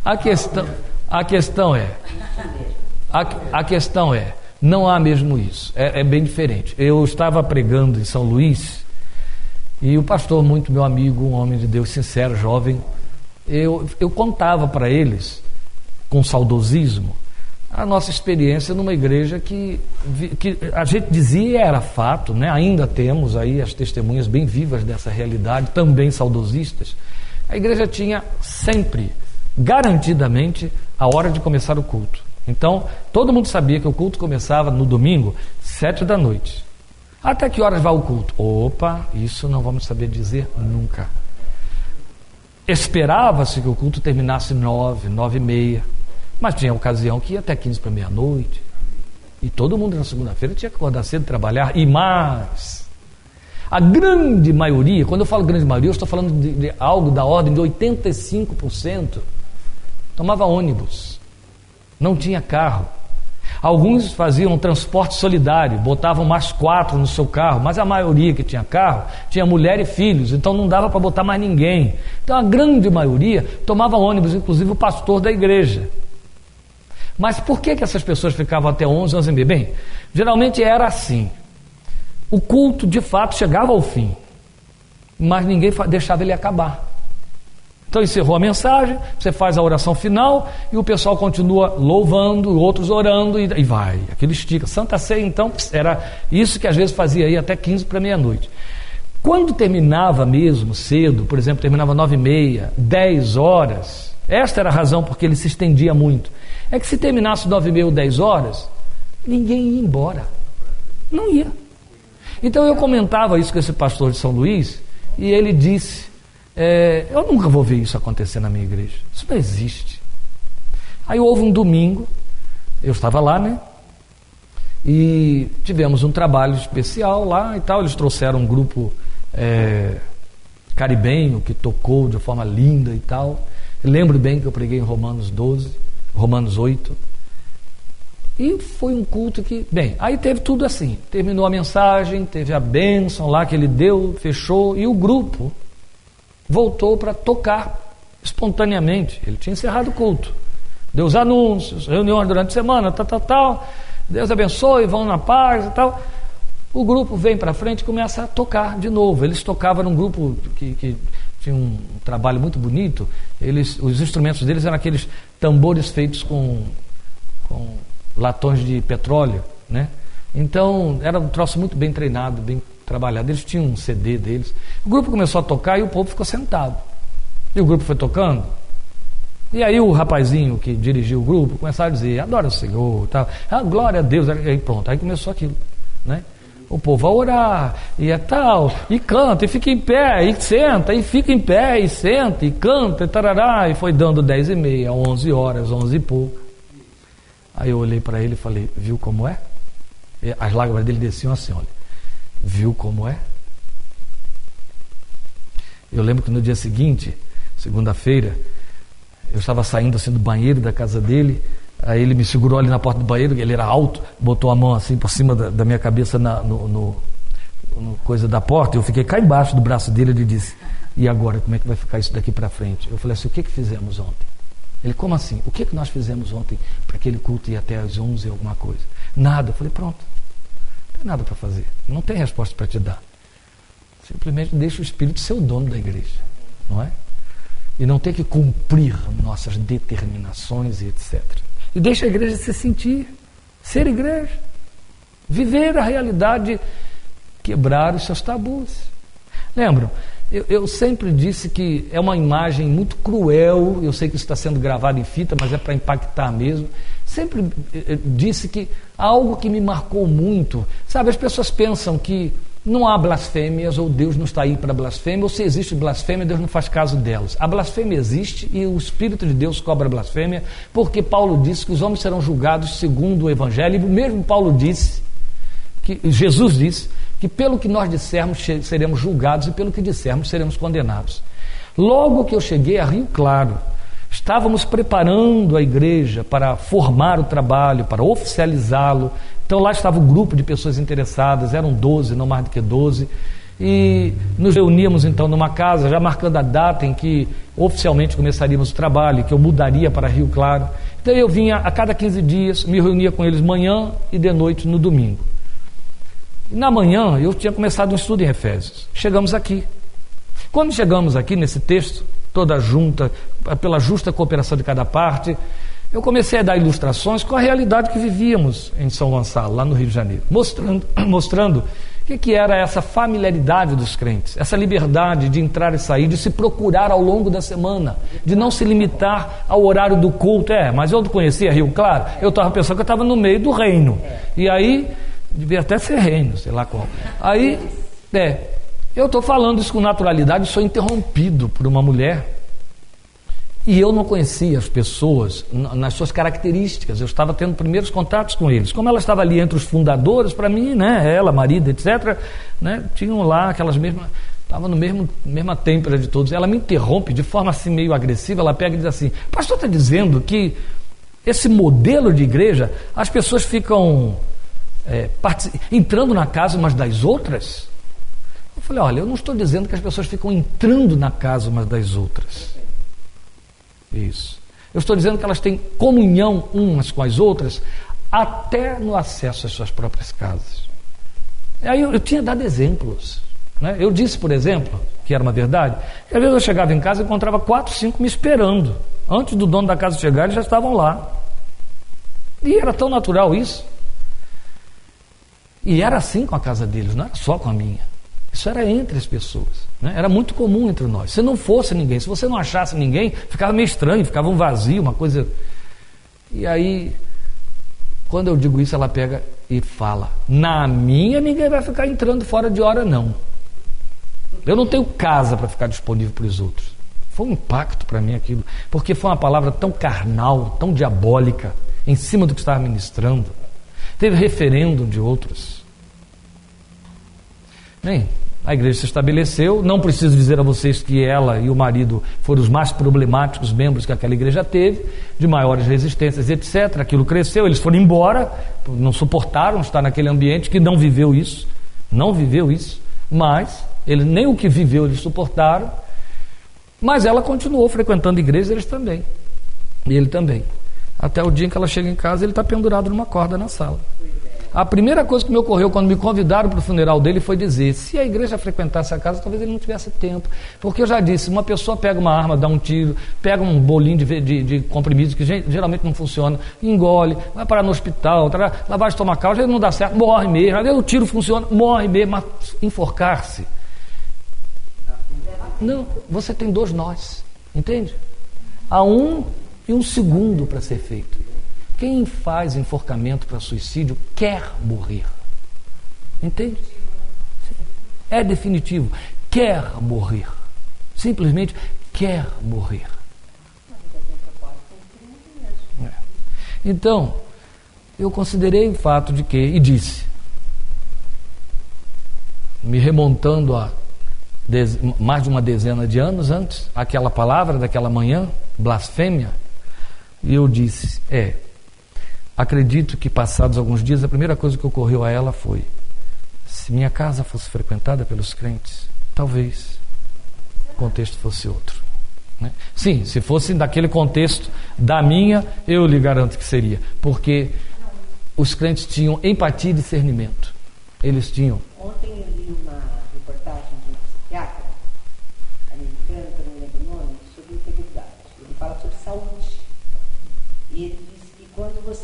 A questão é, não há mesmo isso. É bem diferente. Eu estava pregando em São Luís e o pastor, muito meu amigo, um homem de Deus sincero, jovem, eu contava para eles, com saudosismo, a nossa experiência numa igreja que a gente dizia e era fato, né? Ainda temos aí as testemunhas bem vivas dessa realidade, também saudosistas. A igreja tinha sempre, garantidamente, a hora de começar o culto. Então, todo mundo sabia que o culto começava no domingo, 7h. Até que horas vai o culto? Opa, isso não vamos saber dizer nunca. Esperava-se que o culto terminasse 9, 9h30, mas tinha ocasião que ia até 15 para meia-noite. E todo mundo na segunda-feira tinha que acordar cedo, trabalhar. E mais, a grande maioria, quando eu falo grande maioria, eu estou falando de algo da ordem de 85%, tomava ônibus, não tinha carro. Alguns faziam transporte solidário, botavam mais 4 no seu carro, mas a maioria que tinha carro tinha mulher e filhos, então não dava para botar mais ninguém. Então a grande maioria tomava ônibus, inclusive o pastor da igreja. Mas por que essas pessoas ficavam até 11, 11h30? Bem, geralmente era assim. O culto de fato chegava ao fim, mas ninguém deixava ele acabar. Então encerrou a mensagem, você faz a oração final e o pessoal continua louvando, outros orando e vai, aquilo estica. Santa Ceia, então, era isso que às vezes fazia aí até 15 para meia-noite. Quando terminava mesmo cedo, por exemplo, terminava 9h30, 10 horas, esta era a razão porque ele se estendia muito. É que se terminasse 9h30 ou 10 horas, ninguém ia embora. Não ia. Então eu comentava isso com esse pastor de São Luís e ele disse, eu nunca vou ver isso acontecer na minha igreja. Isso não existe. Aí houve um domingo, eu estava lá, né? E tivemos um trabalho especial lá e tal. Eles trouxeram um grupo caribenho que tocou de forma linda e tal. Eu lembro bem que eu preguei em Romanos 8. E foi um culto que, bem, aí teve tudo assim. Terminou a mensagem, teve a bênção lá que ele deu, fechou, e o grupo voltou para tocar espontaneamente. Ele tinha encerrado o culto, deu os anúncios, reuniões durante a semana, tal, Deus abençoe, vão na paz e tal. O grupo vem para frente e começa a tocar de novo. Eles tocavam num grupo que tinha um trabalho muito bonito. Os instrumentos deles eram aqueles tambores feitos com latões de petróleo, né? Então era um troço muito bem treinado, bem trabalhado. Eles tinham um CD deles. O grupo começou a tocar e o povo ficou sentado. E o grupo foi tocando. E aí o rapazinho que dirigiu o grupo começou a dizer, adora o Senhor, tal. Glória a Deus. Aí pronto, aí começou aquilo, né? O povo vai orar, e tal, e canta, e fica em pé, e senta, e fica em pé, e senta, e canta, e tarará. E foi dando 10h30, 11 horas, 11 e pouco. Aí eu olhei para ele e falei, viu como é? E as lágrimas dele desciam assim, olha. Viu como é? Eu lembro que no dia seguinte, segunda-feira, eu estava saindo assim do banheiro da casa dele. Aí ele me segurou ali na porta do banheiro, ele era alto, botou a mão assim por cima da minha cabeça no coisa da porta. Eu fiquei cá embaixo do braço dele. Ele disse, e agora, como é que vai ficar isso daqui para frente? Eu falei assim, o que fizemos ontem? Ele, como assim? O que nós fizemos ontem para aquele culto ir até às 11 alguma coisa? Nada. Eu falei, pronto, não tem nada para fazer, não tem resposta para te dar. Simplesmente deixa o Espírito ser o dono da igreja, não é? e não ter que cumprir nossas determinações e etc. E deixa a igreja se sentir, ser igreja, viver a realidade, quebrar os seus tabus. Lembram? Eu sempre disse que é uma imagem muito cruel, eu sei que isso está sendo gravado em fita, mas é para impactar mesmo. Sempre disse que algo que me marcou muito, sabe, as pessoas pensam que não há blasfêmias, ou Deus não está aí para blasfêmia, ou se existe blasfêmia, Deus não faz caso delas. A blasfêmia existe e o Espírito de Deus cobra blasfêmia, porque Paulo disse que os homens serão julgados segundo o Evangelho, e o mesmo Paulo disse, que Jesus disse, que pelo que nós dissermos seremos julgados e pelo que dissermos seremos condenados. Logo que eu cheguei a Rio Claro, estávamos preparando a igreja para formar o trabalho, para oficializá-lo. Então lá estava um grupo de pessoas interessadas, eram 12, não mais do que 12, e nos reuníamos então numa casa, já marcando a data em que oficialmente começaríamos o trabalho, que eu mudaria para Rio Claro. Então eu vinha a cada 15 dias, me reunia com eles manhã e de noite no domingo. Na manhã eu tinha começado um estudo em Efésios. Chegamos aqui. Quando chegamos aqui nesse texto, toda junta, pela justa cooperação de cada parte, eu comecei a dar ilustrações com a realidade que vivíamos em São Gonçalo, lá no Rio de Janeiro, mostrando o que era essa familiaridade dos crentes, essa liberdade de entrar e sair, de se procurar ao longo da semana, de não se limitar ao horário do culto. Mas eu não conhecia Rio Claro, eu estava pensando que eu estava no meio do reino, e aí devia até ser reino, sei lá qual. Aí, eu estou falando isso com naturalidade e sou interrompido por uma mulher. E eu não conhecia as pessoas nas suas características. Eu estava tendo primeiros contatos com eles. Como ela estava ali entre os fundadores, para mim, ela, marido, etc., tinham lá aquelas mesmas... Estava no mesma têmpera de todos. Ela me interrompe de forma assim meio agressiva. Ela pega e diz assim: pastor, está dizendo que esse modelo de igreja, as pessoas ficam... entrando na casa umas das outras? Eu falei: olha, eu não estou dizendo que as pessoas ficam entrando na casa umas das outras. Isso. Eu estou dizendo que elas têm comunhão umas com as outras, até no acesso às suas próprias casas. Aí eu tinha dado exemplos. Eu disse, por exemplo, que era uma verdade, que às vezes eu chegava em casa e encontrava 4, 5 me esperando. Antes do dono da casa chegar, eles já estavam lá. E era tão natural isso. E era assim com a casa deles, não era só com a minha. Isso era entre as pessoas, era muito comum entre nós. Se não fosse ninguém, se você não achasse ninguém, ficava meio estranho, ficava um vazio, uma coisa... E aí, quando eu digo isso, ela pega e fala: na minha ninguém vai ficar entrando fora de hora, não. Eu não tenho casa para ficar disponível para os outros. Foi um impacto para mim aquilo, porque foi uma palavra tão carnal, tão diabólica, em cima do que estava ministrando. Teve referendo de outros. Bem, a igreja se estabeleceu. Não preciso dizer a vocês que ela e o marido foram os mais problemáticos membros que aquela igreja teve, de maiores resistências, etc. Aquilo cresceu, eles foram embora, não suportaram estar naquele ambiente que não viveu isso, mas ele, nem o que viveu eles suportaram, mas ela continuou frequentando igrejas, eles também, e ele também. Até o dia em que ela chega em casa, ele está pendurado numa corda na sala. A primeira coisa que me ocorreu quando me convidaram para o funeral dele foi dizer: se a igreja frequentasse a casa, talvez ele não tivesse tempo. Porque eu já disse, uma pessoa pega uma arma, dá um tiro, pega um bolinho de comprimidos que geralmente não funciona, engole, vai parar no hospital, lavagem estomacal, às vezes não dá certo, morre mesmo. Às vezes o tiro funciona, morre mesmo, mas enforcar-se... Não, você tem 2 nós, entende? Há um e um segundo para ser feito. Quem faz enforcamento para suicídio quer morrer. Entende? É definitivo. Quer morrer. Simplesmente quer morrer. Então, eu considerei o fato de que, e disse, me remontando a mais de uma dezena de anos antes, aquela palavra daquela manhã, blasfêmia, e eu disse: acredito que passados alguns dias, a primeira coisa que ocorreu a ela foi: se minha casa fosse frequentada pelos crentes, talvez o contexto fosse outro. Sim, se fosse daquele contexto da minha, eu lhe garanto que seria, porque os crentes tinham empatia e discernimento. Eles tinham. Ontem eu li uma reportagem de um psiquiatra americano, que eu não lembro o nome, sobre o que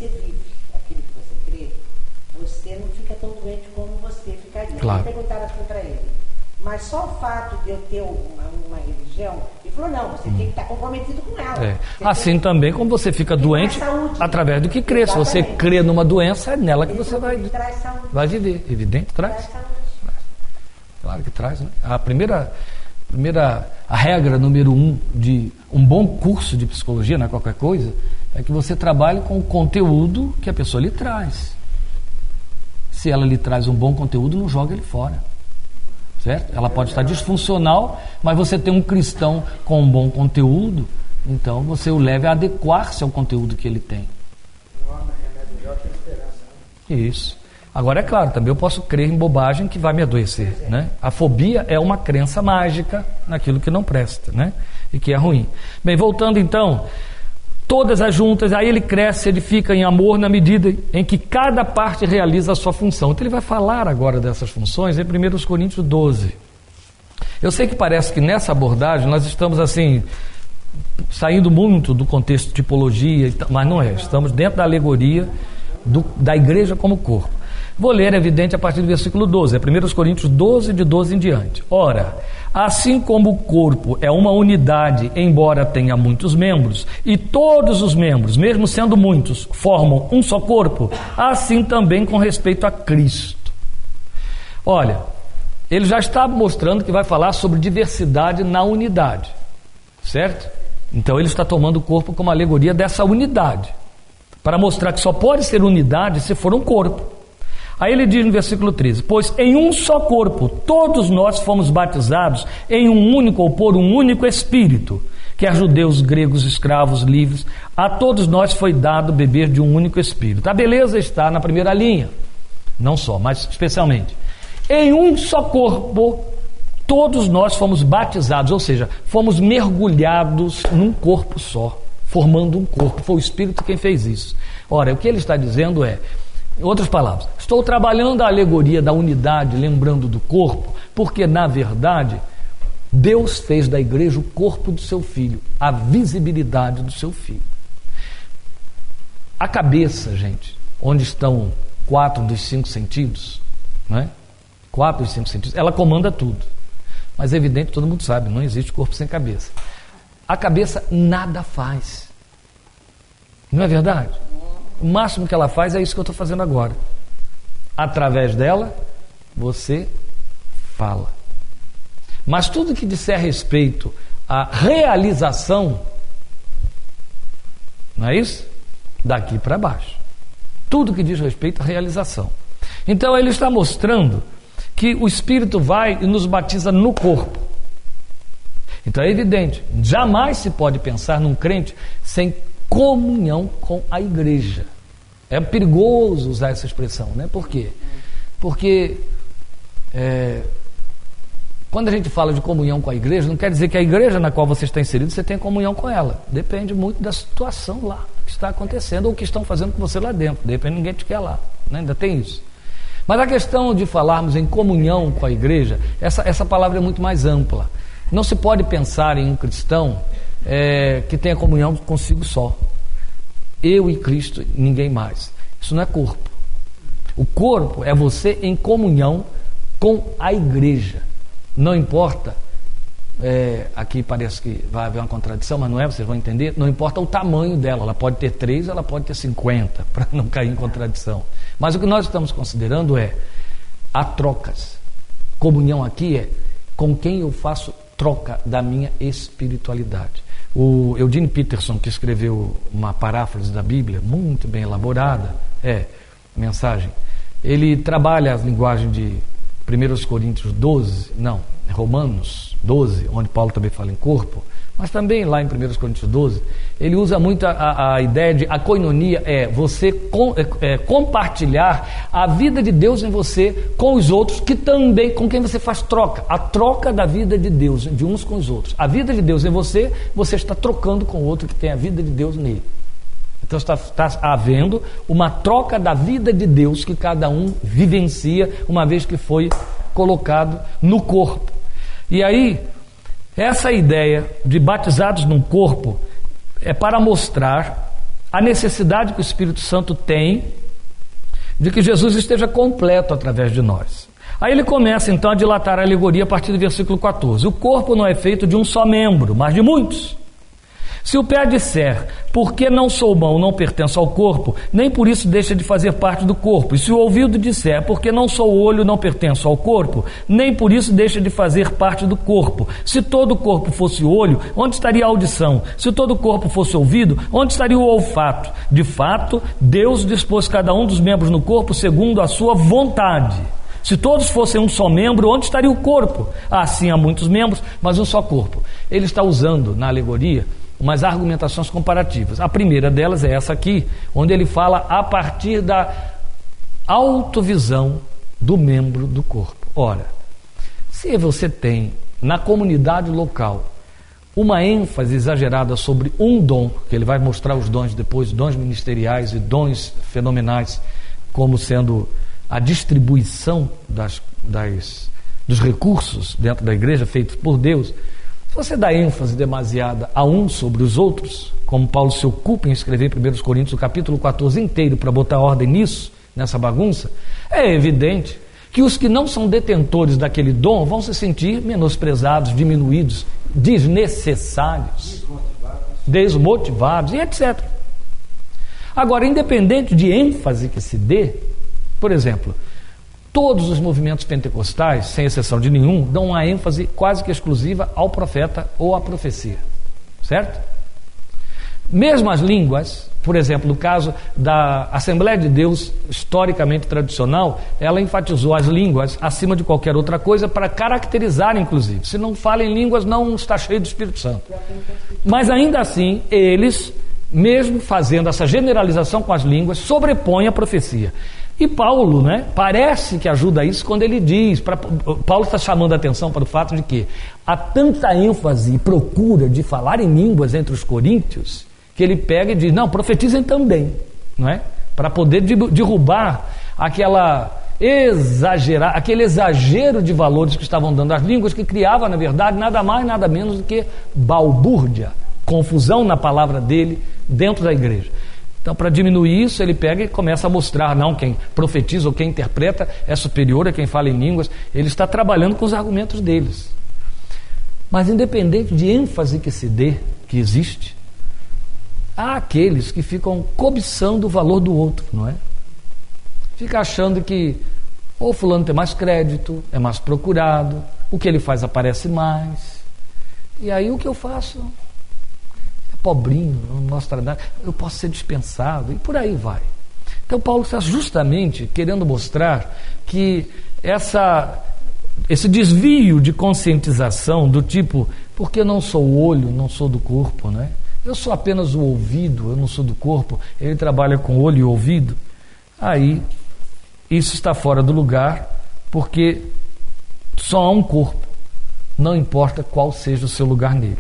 você vive aquilo que você crê, você não fica tão doente como você ficaria. Claro. Perguntaram assim para ele, mas só o fato de eu ter uma religião, ele falou, não, você tem que estar comprometido com ela. Assim também como você fica doente através do que crê. Se você crê numa doença, é nela que você vai viver. Evidente, traz. Claro que traz, né? A regra número 1 de um bom curso de psicologia, não é qualquer coisa, é que você trabalhe com o conteúdo que a pessoa lhe traz. Se ela lhe traz um bom conteúdo, não joga ele fora. Certo? Ela pode estar disfuncional, mas você tem um cristão com um bom conteúdo, então você o leve a adequar-se ao conteúdo que ele tem. Isso. Agora é claro, também eu posso crer em bobagem que vai me adoecer, né? A fobia é uma crença mágica naquilo que não presta, né? E que é ruim. Bem, voltando então, todas as juntas, aí ele cresce, ele fica em amor na medida em que cada parte realiza a sua função. Então ele vai falar agora dessas funções em 1 Coríntios 12. Eu sei que parece que nessa abordagem nós estamos assim, saindo muito do contexto de tipologia, mas não é, estamos dentro da alegoria da igreja como corpo. Vou ler, é evidente, a partir do versículo 12, é 1 Coríntios 12, de 12 em diante. Ora, assim como o corpo é uma unidade, embora tenha muitos membros, e todos os membros, mesmo sendo muitos, formam um só corpo, assim também com respeito a Cristo. Olha, ele já está mostrando que vai falar sobre diversidade na unidade, certo? Então ele está tomando o corpo como alegoria dessa unidade, para mostrar que só pode ser unidade se for um corpo. Aí ele diz no versículo 13, pois em um só corpo todos nós fomos batizados em um único ou por um único Espírito, quer judeus, gregos, escravos, livres, a todos nós foi dado beber de um único Espírito. A beleza está na primeira linha, não só, mas especialmente. Em um só corpo todos nós fomos batizados, ou seja, fomos mergulhados num corpo só, formando um corpo. Foi o Espírito quem fez isso. Ora, o que ele está dizendo é, em outras palavras, estou trabalhando a alegoria da unidade, lembrando do corpo, porque na verdade Deus fez da igreja o corpo do seu filho, a visibilidade do seu filho. A cabeça, gente, onde estão 4 dos 5 sentidos, não é? 4 dos 5 sentidos, ela comanda tudo. Mas é evidente, todo mundo sabe, não existe corpo sem cabeça. A cabeça nada faz. Não é verdade? O máximo que ela faz é isso que eu estou fazendo agora. Através dela, você fala. Mas tudo que disser respeito à realização, não é isso? Daqui para baixo. Tudo que diz respeito à realização. Então ele está mostrando que o Espírito vai e nos batiza no corpo. Então é evidente, jamais se pode pensar num crente sem comunhão com a igreja. É perigoso usar essa expressão, né? Por quê? Porque quando a gente fala de comunhão com a igreja, não quer dizer que a igreja na qual você está inserido, você tem comunhão com ela. Depende muito da situação lá que está acontecendo ou que estão fazendo com você lá dentro. De repente ninguém te quer lá, né? Ainda tem isso. Mas a questão de falarmos em comunhão com a igreja, essa palavra é muito mais ampla. Não se pode pensar em um cristão que tenha comunhão consigo só. Eu e Cristo, ninguém mais. Isso não é corpo. O corpo é você em comunhão com a igreja. Não importa, aqui parece que vai haver uma contradição, mas não é, vocês vão entender. Não importa o tamanho dela, ela pode ter 3, ela pode ter 50, para não cair em contradição. Mas o que nós estamos considerando há trocas. Comunhão aqui é com quem eu faço troca da minha espiritualidade. O Eugene Peterson, que escreveu uma paráfrase da Bíblia, muito bem elaborada, mensagem, ele trabalha a linguagem de 1 Coríntios 12, não, Romanos 12, onde Paulo também fala em corpo, mas também lá em 1 Coríntios 12, ele usa muito a ideia de a koinonia, você compartilhar a vida de Deus em você com os outros, que também, com quem você faz troca, a troca da vida de Deus, de uns com os outros. A vida de Deus em você, você está trocando com o outro que tem a vida de Deus nele. Então está havendo uma troca da vida de Deus que cada um vivencia, uma vez que foi colocado no corpo. E aí, essa ideia de batizados num corpo é para mostrar a necessidade que o Espírito Santo tem de que Jesus esteja completo através de nós. Aí ele começa então a dilatar a alegoria a partir do versículo 14. O corpo não é feito de um só membro, mas de muitos. Se o pé disser, porque não sou mão, não pertenço ao corpo, nem por isso deixa de fazer parte do corpo. E se o ouvido disser, porque não sou olho, não pertenço ao corpo, nem por isso deixa de fazer parte do corpo. Se todo o corpo fosse olho, onde estaria a audição? Se todo o corpo fosse ouvido, onde estaria o olfato? De fato, Deus dispôs cada um dos membros no corpo segundo a sua vontade. Se todos fossem um só membro, onde estaria o corpo? Assim há muitos membros, mas um só corpo. Ele está usando na alegoria umas argumentações comparativas. A primeira delas é essa aqui, onde ele fala a partir da autovisão do membro do corpo. Ora, se você tem na comunidade local uma ênfase exagerada sobre um dom, que ele vai mostrar os dons depois, dons ministeriais e dons fenomenais, como sendo a distribuição dos recursos dentro da igreja feitos por Deus. Se você dá ênfase demasiada a um sobre os outros, como Paulo se ocupa em escrever em 1 Coríntios, o capítulo 14 inteiro, para botar ordem nisso, nessa bagunça, é evidente que os que não são detentores daquele dom vão se sentir menosprezados, diminuídos, desnecessários, desmotivados e etc. Agora, independente de ênfase que se dê, por exemplo, todos os movimentos pentecostais, sem exceção de nenhum, dão uma ênfase quase que exclusiva ao profeta ou à profecia, certo? Mesmo as línguas, por exemplo, no caso da Assembleia de Deus, historicamente tradicional, ela enfatizou as línguas acima de qualquer outra coisa para caracterizar, inclusive. Se não fala em línguas, não está cheio do Espírito Santo. Mas ainda assim, eles, mesmo fazendo essa generalização com as línguas, sobrepõem a profecia. E Paulo, parece que ajuda isso quando ele diz, Paulo está chamando a atenção para o fato de que há tanta ênfase e procura de falar em línguas entre os coríntios, que ele pega e diz, não, profetizem também, para poder derrubar aquele exagero de valores que estavam dando às línguas, que criava, na verdade, nada mais, nada menos do que balbúrdia, confusão na palavra dele dentro da igreja. Então, para diminuir isso, ele pega e começa a mostrar, não, quem profetiza ou quem interpreta é superior a quem fala em línguas. Ele está trabalhando com os argumentos deles. Mas independente de ênfase que se dê, que existe, há aqueles que ficam cobiçando o valor do outro, não é? Fica achando que ou fulano tem mais crédito, é mais procurado, o que ele faz aparece mais. E aí o que eu faço? Pobrinho, não mostra nada, eu posso ser dispensado, e por aí vai. Então Paulo está justamente querendo mostrar que esse desvio de conscientização do tipo, porque eu não sou o olho, não sou do corpo, eu sou apenas o ouvido, eu não sou do corpo, ele trabalha com olho e ouvido, aí isso está fora do lugar, porque só há um corpo, não importa qual seja o seu lugar nele.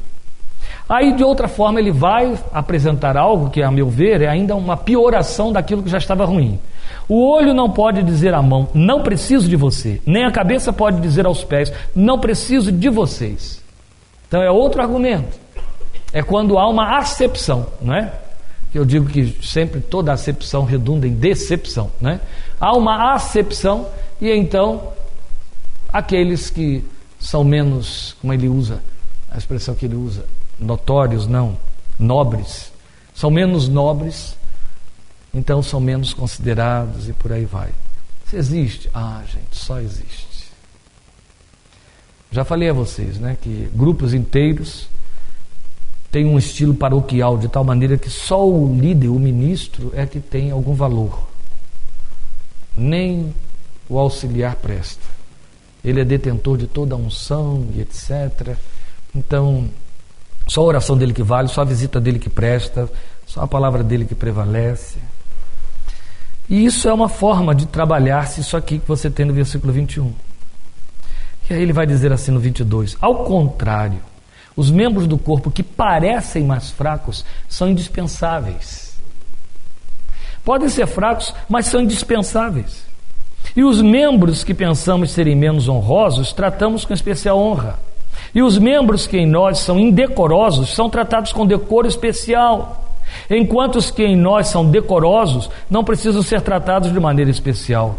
Aí, de outra forma, ele vai apresentar algo que, a meu ver, é ainda uma pioração daquilo que já estava ruim. O olho não pode dizer à mão, não preciso de você. Nem a cabeça pode dizer aos pés, não preciso de vocês. Então, é outro argumento. É quando há uma acepção, Eu digo que sempre toda acepção redunda em decepção, Há uma acepção e, então, aqueles que são menos, como ele usa, a expressão que ele usa, notórios, não, nobres, são menos nobres, então são menos considerados e por aí vai. Se existe? Gente, só existe. Já falei a vocês, que grupos inteiros têm um estilo paroquial de tal maneira que só o líder, o ministro, é que tem algum valor. Nem o auxiliar presta. Ele é detentor de toda a unção e etc. Então, só a oração dele que vale, só a visita dele que presta, só a palavra dele que prevalece. E isso é uma forma de trabalhar-se isso aqui que você tem no versículo 21. E aí ele vai dizer assim no 22, ao contrário, os membros do corpo que parecem mais fracos são indispensáveis. Podem ser fracos, mas são indispensáveis. E os membros que pensamos serem menos honrosos, tratamos com especial honra. E os membros que em nós são indecorosos são tratados com decoro especial. enquanto os que em nós são decorosos não precisam ser tratados de maneira especial.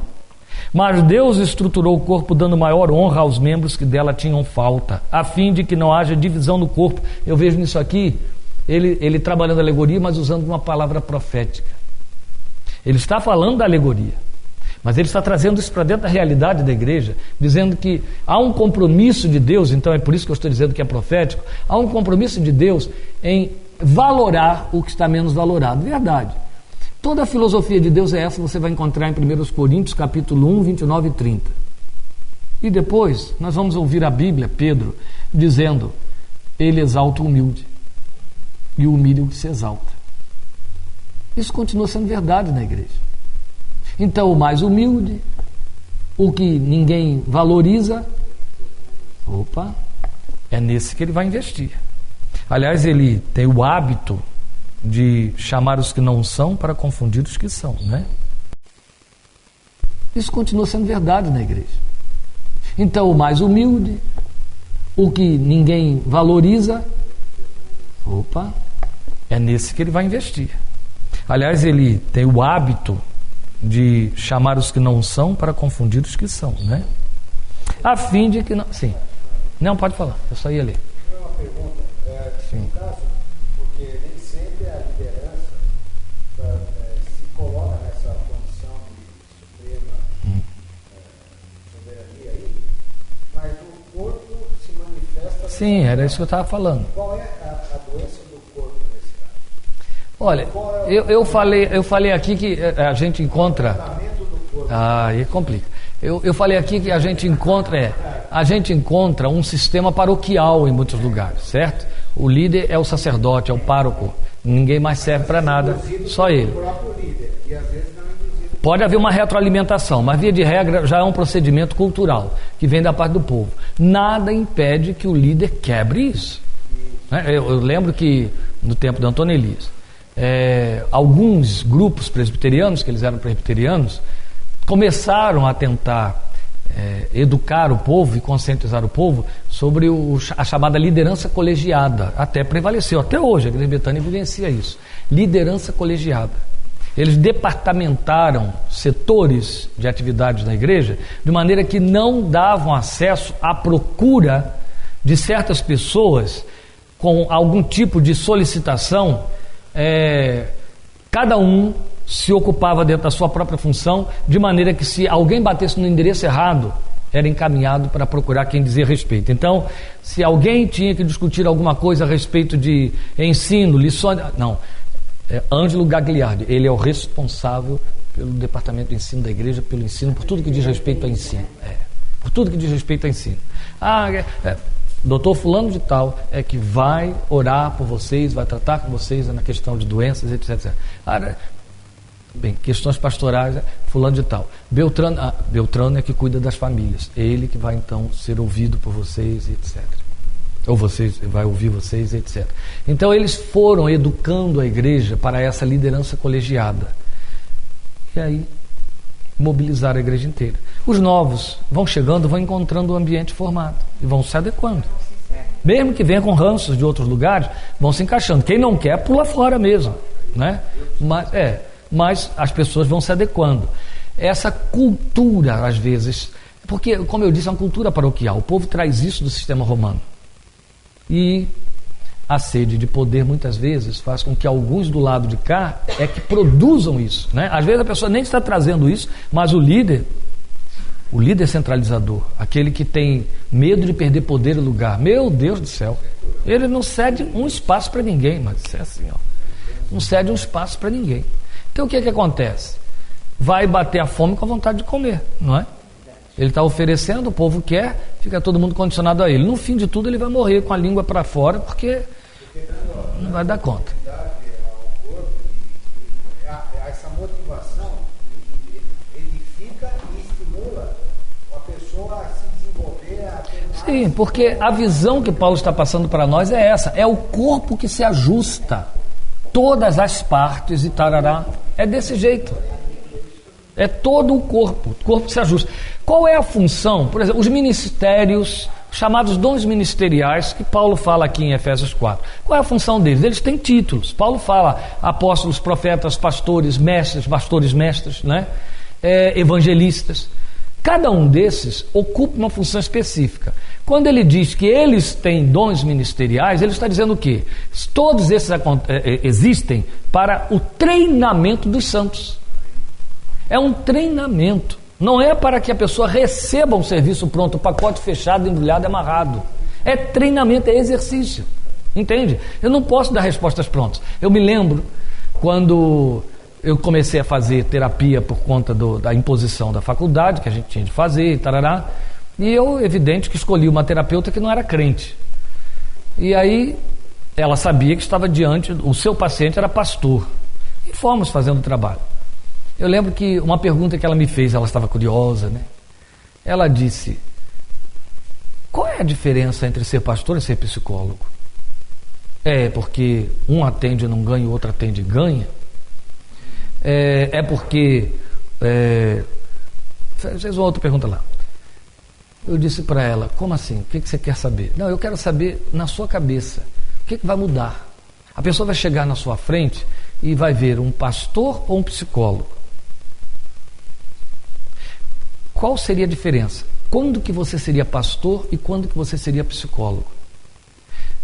Mas Deus estruturou o corpo dando maior honra aos membros que dela tinham falta, a fim de que não haja divisão no corpo. Eu vejo nisso aqui, ele trabalhando a alegoria, mas usando uma palavra profética. Ele está falando da alegoria, mas ele está trazendo isso para dentro da realidade da igreja, dizendo que há um compromisso de Deus, então é por isso que eu estou dizendo que é profético, há um compromisso de Deus em valorar o que está menos valorado. Verdade. Toda a filosofia de Deus é essa, você vai encontrar em 1 Coríntios, capítulo 1, 29 e 30. E depois nós vamos ouvir a Bíblia, Pedro, dizendo: ele exalta o humilde, e o humilde se exalta. Isso continua sendo verdade na igreja. Então, o mais humilde, o que ninguém valoriza, é nesse que ele vai investir. Aliás, ele tem o hábito de chamar os que não são para confundir os que são, né? Isso continua sendo verdade na igreja. Então, o mais humilde, o que ninguém valoriza, é nesse que ele vai investir. Aliás, ele tem o hábito de chamar os que não são para confundir os que são, né? A fim de que não... Sim. Não, pode falar, eu só ia ler. Uma pergunta. No caso, porque nem sempre a liderança se coloca nessa condição de suprema soberania aí, mas o corpo se manifesta... Sim, era isso que eu estava falando. Qual é a doença do corpo nesse caso? Olha, eu falei aqui que a gente encontra... Aí complica. Eu falei aqui que a gente encontra um sistema paroquial em muitos lugares, certo? O líder é o sacerdote, é o pároco. Ninguém mais serve para nada, só ele. Pode haver uma retroalimentação, mas via de regra já é um procedimento cultural que vem da parte do povo. Nada impede que o líder quebre isso. Eu lembro que no tempo de Antônio Elias, alguns grupos presbiterianos, que eles eram presbiterianos, começaram a tentar educar o povo e conscientizar o povo sobre a chamada liderança colegiada. Até prevaleceu, até hoje a Igreja Betânia evidencia isso. Liderança colegiada. Eles departamentaram setores de atividades da igreja de maneira que não davam acesso à procura de certas pessoas com algum tipo de solicitação. Cada um se ocupava dentro da sua própria função, de maneira que se alguém batesse no endereço errado, era encaminhado para procurar quem dizia respeito. Então, se alguém tinha que discutir alguma coisa a respeito de ensino, lições... Não, Ângelo Gagliardi, ele é o responsável pelo departamento de ensino da igreja, pelo ensino, por tudo que diz respeito a ensino. Por tudo que diz respeito a ensino. Doutor fulano de tal é que vai orar por vocês, vai tratar com vocês na questão de doenças, etc. Bem, questões pastorais, fulano de tal. Beltrano é que cuida das famílias. Ele que vai então ser ouvido por vocês, etc. Ou vocês, vai ouvir vocês, etc. Então eles foram educando a igreja para essa liderança colegiada. E aí, mobilizaram a igreja inteira. Os novos vão chegando, vão encontrando o ambiente formado e vão se adequando. Mesmo que venha com ranços de outros lugares, vão se encaixando. Quem não quer, pula fora mesmo, né? Mas as pessoas vão se adequando. Essa cultura, às vezes, porque, como eu disse, é uma cultura paroquial. O povo traz isso do sistema romano. E a sede de poder, muitas vezes, faz com que alguns do lado de cá que produzam isso, né? Às vezes a pessoa nem está trazendo isso, mas o líder centralizador, aquele que tem medo de perder poder e lugar, meu Deus do céu, ele não cede um espaço para ninguém, mas é assim, não cede um espaço para ninguém. Então o que acontece? Vai bater a fome com a vontade de comer, não é? Ele está oferecendo, o povo quer, fica todo mundo condicionado a ele. No fim de tudo ele vai morrer com a língua para fora, porque não vai dar conta. Essa motivação edifica e estimula a pessoa a se desenvolver, a ter mais... Sim, porque a visão que Paulo está passando para nós é essa, é o corpo que se ajusta, todas as partes e tarará, é desse jeito. É todo o corpo se ajusta. Qual é a função? Por exemplo, os ministérios chamados dons ministeriais, que Paulo fala aqui em Efésios 4. Qual é a função deles? Eles têm títulos. Paulo fala apóstolos, profetas, pastores, mestres, né? Evangelistas. Cada um desses ocupa uma função específica. Quando ele diz que eles têm dons ministeriais, ele está dizendo o quê? Todos esses existem para o treinamento dos santos. É um treinamento. Não é para que a pessoa receba um serviço pronto, o pacote fechado, embrulhado, amarrado. É treinamento, é exercício. Entende? Eu não posso dar respostas prontas. Eu me lembro quando eu comecei a fazer terapia por conta da imposição da faculdade, que a gente tinha de fazer, tarará, e eu, evidente, que escolhi uma terapeuta que não era crente. E aí, ela sabia que estava diante, o seu paciente era pastor. E fomos fazendo o trabalho. Eu lembro que uma pergunta que ela me fez, ela estava curiosa, né? Ela disse: qual é a diferença entre ser pastor e ser psicólogo? Porque um atende e não ganha, o outro atende e ganha? Porque... fez uma outra pergunta lá. Eu disse para ela: como assim? O que você quer saber? Não, eu quero saber na sua cabeça, o que vai mudar? A pessoa vai chegar na sua frente e vai ver um pastor ou um psicólogo. Qual seria a diferença? Quando que você seria pastor e quando que você seria psicólogo?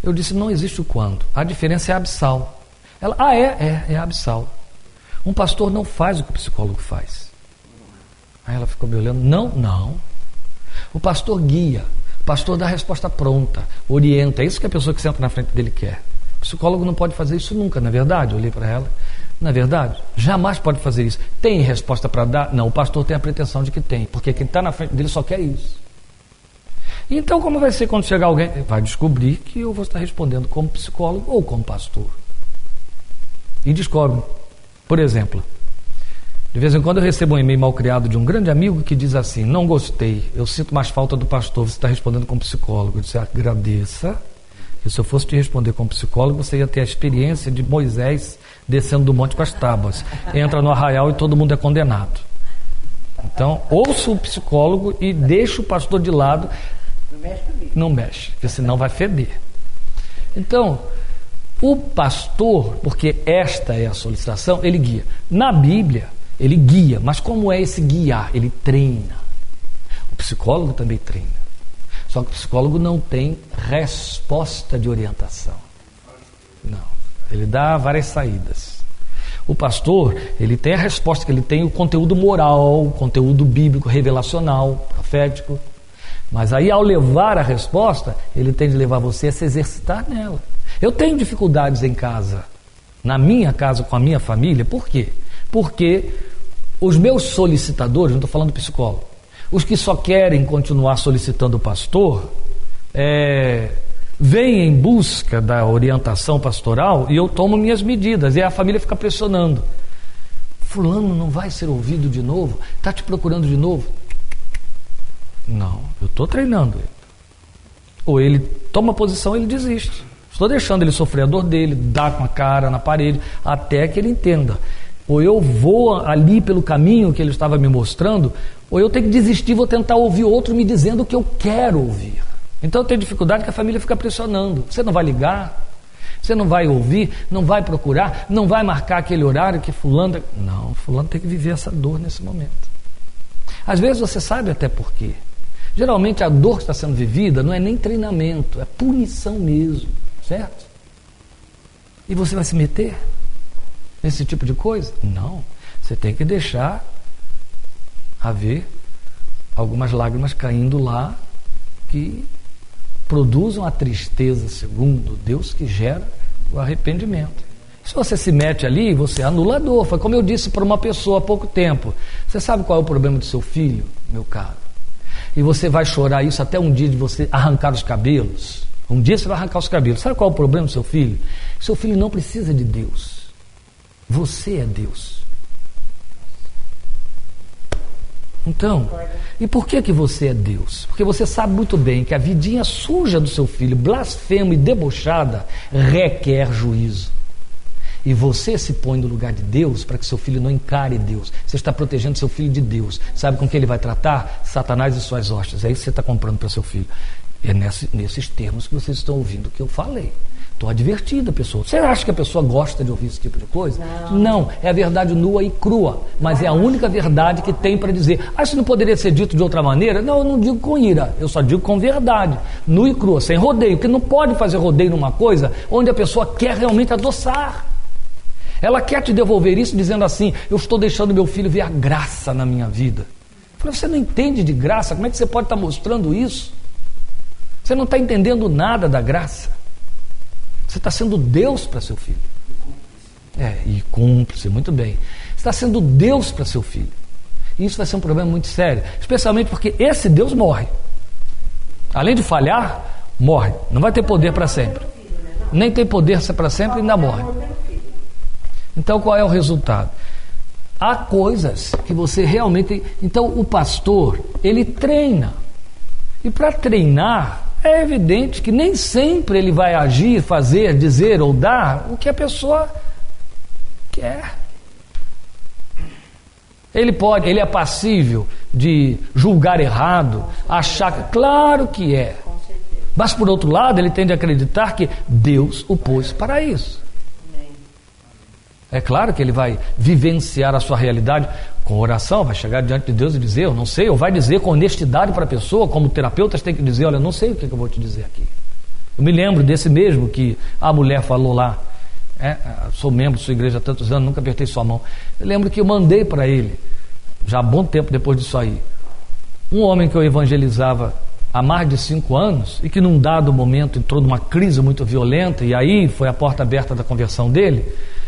Eu disse: não existe o quando. A diferença é abissal. Ela: é abissal. Um pastor não faz o que o psicólogo faz. Aí ela ficou me olhando: não. O pastor guia. O pastor dá a resposta pronta, orienta. É isso que a pessoa que senta na frente dele quer. O psicólogo não pode fazer isso nunca, não é verdade? Eu olhei para ela. Não é verdade? Jamais pode fazer isso. Tem resposta para dar? Não, o pastor tem a pretensão de que tem, porque quem está na frente dele só quer isso. Então, como vai ser quando chegar alguém? Vai descobrir que eu vou estar respondendo como psicólogo ou como pastor. E descobre. Por exemplo, de vez em quando eu recebo um e-mail mal criado de um grande amigo que diz assim: não gostei, eu sinto mais falta do pastor, você está respondendo como psicólogo. Eu disse: agradeça. E se eu fosse te responder como psicólogo, você ia ter a experiência de Moisés descendo do monte com as tábuas. Entra no arraial e todo mundo é condenado. Então, ouça o psicólogo e deixa o pastor de lado. Não mexe comigo. Não mexe, porque senão vai feder. Então, o pastor, porque esta é a solicitação, ele guia. Na Bíblia, ele guia, mas como é esse guiar? Ele treina. O psicólogo também treina. Só que o psicólogo não tem resposta de orientação. Não. Ele dá várias saídas. O pastor, ele tem a resposta, que ele tem o conteúdo moral, o conteúdo bíblico, revelacional, profético. Mas aí, ao levar a resposta, ele tem de levar você a se exercitar nela. Eu tenho dificuldades em casa, na minha casa, com a minha família. Por quê? Porque os meus solicitadores, não estou falando psicólogo, os que só querem continuar solicitando o pastor, vêm em busca da orientação pastoral e eu tomo minhas medidas. E a família fica pressionando. Fulano não vai ser ouvido de novo? Está te procurando de novo? Não, eu estou treinando ele. Ou ele toma posição, ele desiste. Estou deixando ele sofrer a dor dele, dar com a cara na parede, até que ele entenda. Ou eu vou ali pelo caminho que ele estava me mostrando, ou eu tenho que desistir, vou tentar ouvir outro me dizendo o que eu quero ouvir. Então eu tenho dificuldade que a família fica pressionando. Você não vai ligar? Você não vai ouvir? Não vai procurar? Não vai marcar aquele horário que fulano... Não, fulano tem que viver essa dor nesse momento. Às vezes você sabe até por quê. Geralmente a dor que está sendo vivida não é nem treinamento, é punição mesmo, certo? E você vai se meter nesse tipo de coisa? Não, você tem que deixar haver algumas lágrimas caindo lá que produzam a tristeza, segundo Deus, que gera o arrependimento. Se você se mete ali, você é anulador. Foi como eu disse para uma pessoa há pouco tempo: você sabe qual é o problema do seu filho, meu caro? E você vai chorar isso até um dia de você arrancar os cabelos. Um dia você vai arrancar os cabelos. Sabe qual é o problema do seu filho? Seu filho não precisa de Deus. Você é Deus. Então, e por que você é Deus? Porque você sabe muito bem que a vidinha suja do seu filho, blasfema e debochada, requer juízo. E você se põe no lugar de Deus para que seu filho não encare Deus. Você está protegendo seu filho de Deus. Sabe com que ele vai tratar? Satanás e suas hostes. É isso que você está comprando para seu filho. É nesses termos que vocês estão ouvindo que eu falei. Estou advertindo a pessoa. Você acha que a pessoa gosta de ouvir esse tipo de coisa? Não, é a verdade nua e crua, mas é a única verdade que tem para dizer. Isso não poderia ser dito de outra maneira? Não, eu não digo com ira, eu só digo com verdade, nua e crua, sem rodeio, porque não pode fazer rodeio numa coisa onde a pessoa quer realmente adoçar. Ela quer te devolver isso dizendo assim: eu estou deixando meu filho ver a graça na minha vida. Eu falei, você não entende de graça? Como é que você pode estar mostrando isso? Você não está entendendo nada da graça. Você está sendo Deus para seu filho. E cúmplice, muito bem. Você está sendo Deus para seu filho. E isso vai ser um problema muito sério, especialmente porque esse Deus morre. Além de falhar, morre. Não vai ter poder para sempre. Nem tem poder para sempre e ainda morre. Então qual é o resultado? Há coisas que você realmente... Então o pastor, ele treina. E para treinar, é evidente que nem sempre ele vai agir, fazer, dizer ou dar o que a pessoa quer. Ele é passível de julgar errado, achar... Claro que é. Mas por outro lado, ele tende a acreditar que Deus o pôs para isso. É claro que ele vai vivenciar a sua realidade com oração, vai chegar diante de Deus e dizer, eu não sei, ou vai dizer com honestidade para a pessoa, como terapeutas têm que dizer, olha, eu não sei o que eu vou te dizer aqui. Eu me lembro desse mesmo que a mulher falou lá, sou membro de sua igreja há tantos anos, nunca apertei sua mão. Eu lembro que eu mandei para ele, já há bom tempo depois disso aí, um homem que eu evangelizava há mais de 5 anos e que num dado momento entrou numa crise muito violenta e aí foi a porta aberta da conversão dele.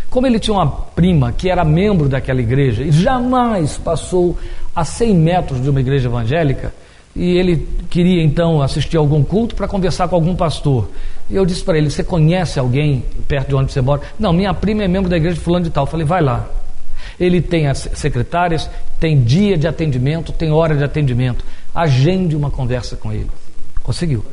Como ele tinha uma prima que era membro daquela igreja e jamais passou a 100 metros de uma igreja evangélica, e ele queria então assistir a algum culto para conversar com algum pastor, e eu disse para ele, você conhece alguém perto de onde você mora? Não, minha prima é membro da igreja de fulano de tal. Eu falei, vai lá. Ele tem as secretárias, tem dia de atendimento, tem hora de atendimento. Agende uma conversa com ele. Conseguiu.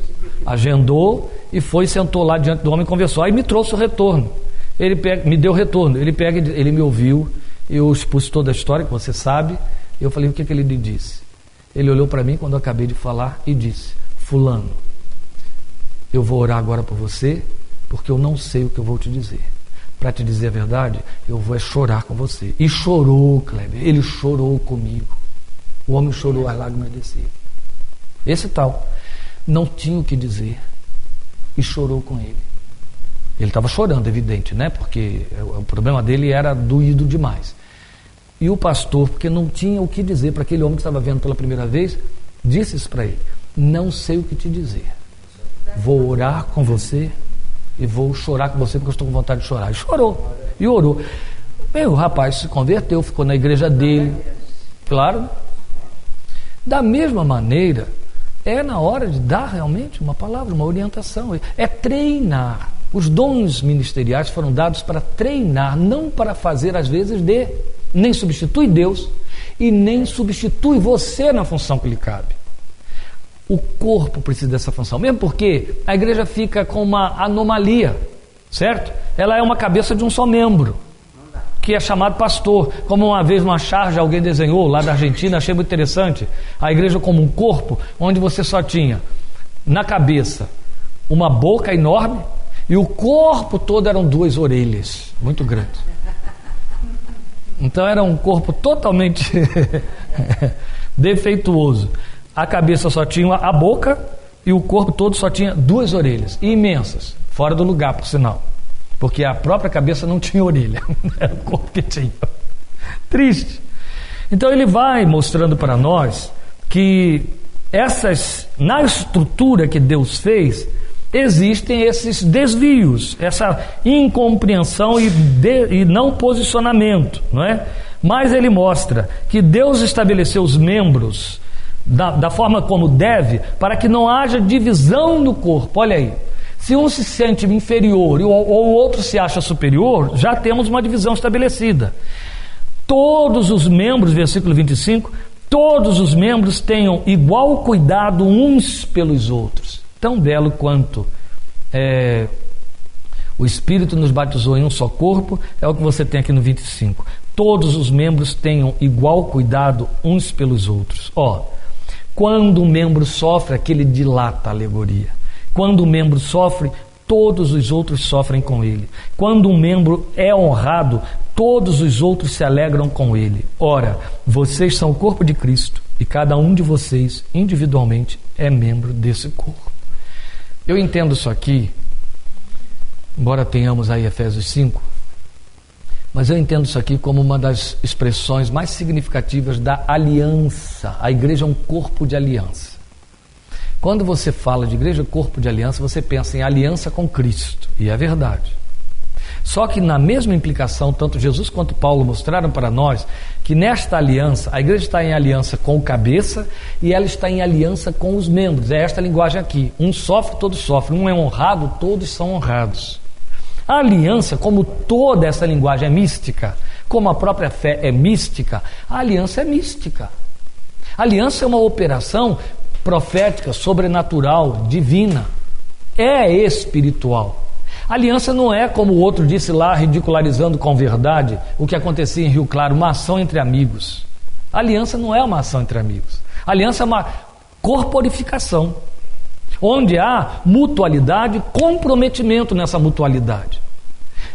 Agendou e foi, sentou lá diante do homem e conversou. Aí me trouxe o retorno. Ele me deu o retorno, ele me ouviu, eu expus toda a história que você sabe, eu falei, o que ele lhe disse? Ele olhou para mim quando eu acabei de falar e disse, fulano, eu vou orar agora por você, porque eu não sei o que eu vou te dizer. Para te dizer a verdade, eu vou chorar com você. E chorou, Kleber, ele chorou comigo. O homem chorou, as lágrimas desceram. Esse tal não tinha o que dizer e chorou com ele. Ele estava chorando, evidente, né? Porque o problema dele era doído demais. E o pastor, porque não tinha o que dizer para aquele homem que estava vendo pela primeira vez, disse isso para ele, não sei o que te dizer. Vou orar com você e vou chorar com você porque eu estou com vontade de chorar. E chorou, e orou. Bem, o rapaz se converteu, ficou na igreja dele. Claro. Da mesma maneira, é na hora de dar realmente uma palavra, uma orientação. É treinar. Os dons ministeriais foram dados para treinar, não para fazer às vezes nem substitui Deus e nem substitui você na função que lhe cabe. O corpo precisa dessa função, mesmo porque a igreja fica com uma anomalia, certo? Ela é uma cabeça de um só membro, que é chamado pastor. Como uma vez uma charge alguém desenhou lá da Argentina, achei muito interessante, a igreja como um corpo, onde você só tinha na cabeça uma boca enorme, e o corpo todo eram 2 orelhas, muito grandes. Então era um corpo totalmente defeituoso. A cabeça só tinha a boca e o corpo todo só tinha 2 orelhas, imensas, fora do lugar, por sinal. Porque a própria cabeça não tinha orelha, era o corpo que tinha. Triste. Então ele vai mostrando para nós que na estrutura que Deus fez, existem esses desvios, essa incompreensão e não posicionamento, não é? Mas ele mostra que Deus estabeleceu os membros da forma como deve, para que não haja divisão no corpo. Olha aí, se um se sente inferior ou o outro se acha superior, já temos uma divisão estabelecida. Todos os membros, versículo 25, todos os membros tenham igual cuidado uns pelos outros. Tão belo quanto o Espírito nos batizou em um só corpo, é o que você tem aqui no 25. Todos os membros tenham igual cuidado uns pelos outros. Quando um membro sofre, aquele dilata a alegoria. Quando um membro sofre, todos os outros sofrem com ele. Quando um membro é honrado, todos os outros se alegram com ele. Ora, vocês são o corpo de Cristo e cada um de vocês, individualmente, é membro desse corpo. Eu entendo isso aqui, embora tenhamos aí Efésios 5, mas eu entendo isso aqui como uma das expressões mais significativas da aliança. A igreja é um corpo de aliança. Quando você fala de igreja corpo de aliança, você pensa em aliança com Cristo, e é verdade. Só que na mesma implicação, tanto Jesus quanto Paulo mostraram para nós que nesta aliança, a igreja está em aliança com o cabeça e ela está em aliança com os membros. É esta linguagem aqui. Um sofre, todos sofrem. Um é honrado, todos são honrados. A aliança, como toda essa linguagem é mística, como a própria fé é mística, a aliança é mística. A aliança é uma operação profética, sobrenatural, divina. É espiritual. A aliança não é, como o outro disse lá, ridicularizando com verdade, o que acontecia em Rio Claro, uma ação entre amigos. A aliança não é uma ação entre amigos. A aliança é uma corporificação, onde há mutualidade, comprometimento nessa mutualidade.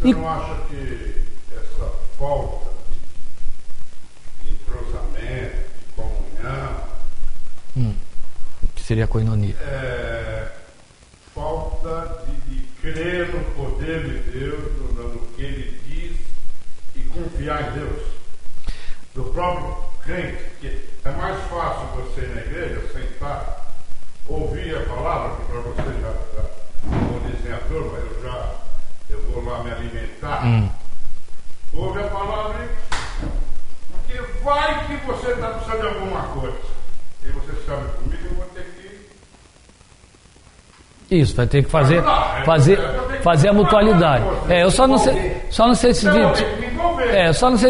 Você não acha que essa falta de entrosamento, de comunhão, que seria a koinonia, falta de crer no poder de Deus, no que Ele diz e confiar em Deus? Do próprio crente, que é mais fácil você ir na igreja sentar, ouvir a palavra, que para você já vou dizer a turma, eu vou lá me alimentar. Ouve a palavra, porque vai que você está precisando de alguma coisa. E você sabe comigo, eu vou ter que... Isso, vai ter que fazer a mutualidade. Eu só não sei se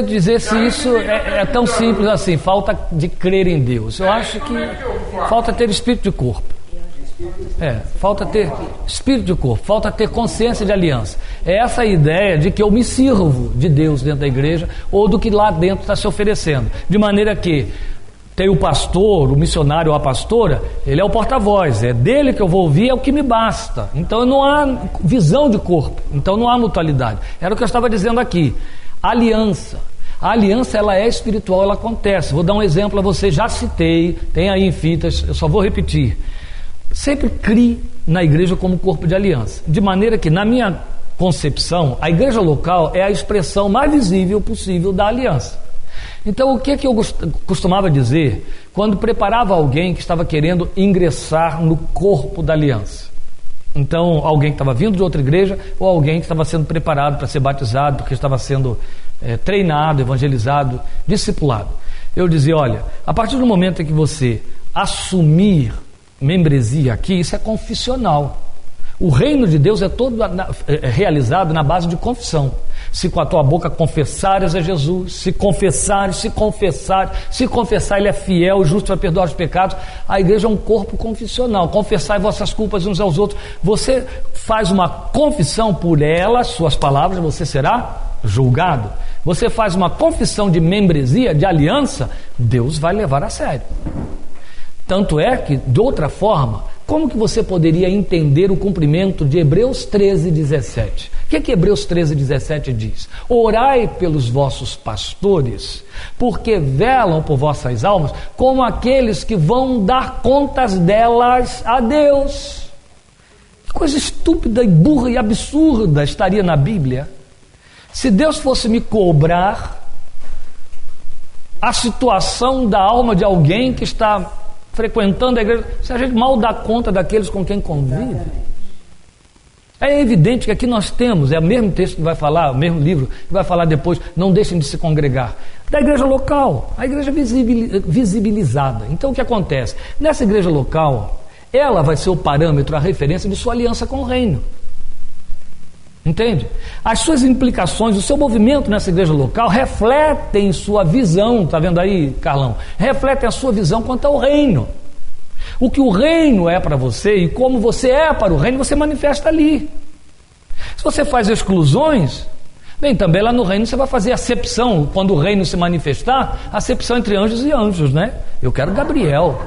dizer se isso é tão simples assim, falta de crer em Deus. Eu acho que falta ter espírito de corpo. Falta ter espírito de corpo, falta ter consciência de aliança. É essa a ideia de que eu me sirvo de Deus dentro da igreja ou do que lá dentro está se oferecendo. De maneira que tem o pastor, o missionário ou a pastora, ele é o porta-voz, é dele que eu vou ouvir, é o que me basta. Então não há visão de corpo, então não há mutualidade. Era o que eu estava dizendo aqui. Aliança. A aliança, ela é espiritual, ela acontece. Vou dar um exemplo a você, já citei, tem aí em fitas, eu só vou repetir. Sempre crie na igreja como corpo de aliança, de maneira que, na minha concepção, a igreja local é a expressão mais visível possível da aliança. Então, o que eu costumava dizer quando preparava alguém que estava querendo ingressar no corpo da aliança? Então, alguém que estava vindo de outra igreja ou alguém que estava sendo preparado para ser batizado, porque estava sendo treinado, evangelizado, discipulado. Eu dizia, olha, a partir do momento em que você assumir membresia aqui, isso é confissional. O reino de Deus é todo realizado na base de confissão. Se com a tua boca confessares a Jesus, se confessar, Ele é fiel, justo para perdoar os pecados. A igreja é um corpo confissional. Confessai vossas culpas uns aos outros. Você faz uma confissão por elas, suas palavras, você será julgado. Você faz uma confissão de membresia, de aliança, Deus vai levar a sério. Tanto é que, de outra forma, como que você poderia entender o cumprimento de Hebreus 13:17? O que Hebreus 13:17 diz? Orai pelos vossos pastores, porque velam por vossas almas, como aqueles que vão dar contas delas a Deus. Que coisa estúpida e burra e absurda estaria na Bíblia se Deus fosse me cobrar a situação da alma de alguém que está frequentando a igreja, se a gente mal dá conta daqueles com quem convive. É evidente que aqui nós temos, é o mesmo texto que vai falar, o mesmo livro que vai falar depois, não deixem de se congregar, da igreja local, a igreja visibilizada. Então o que acontece? Nessa igreja local, ela vai ser o parâmetro, a referência de sua aliança com o reino. Entende? As suas implicações, o seu movimento nessa igreja local refletem sua visão, está vendo aí, Carlão? Refletem a sua visão quanto ao reino. O que o reino é para você e como você é para o reino, você manifesta ali. Se você faz exclusões, Bem, também lá no reino você vai fazer acepção, quando o reino se manifestar, acepção entre anjos e anjos, né? Eu quero Gabriel,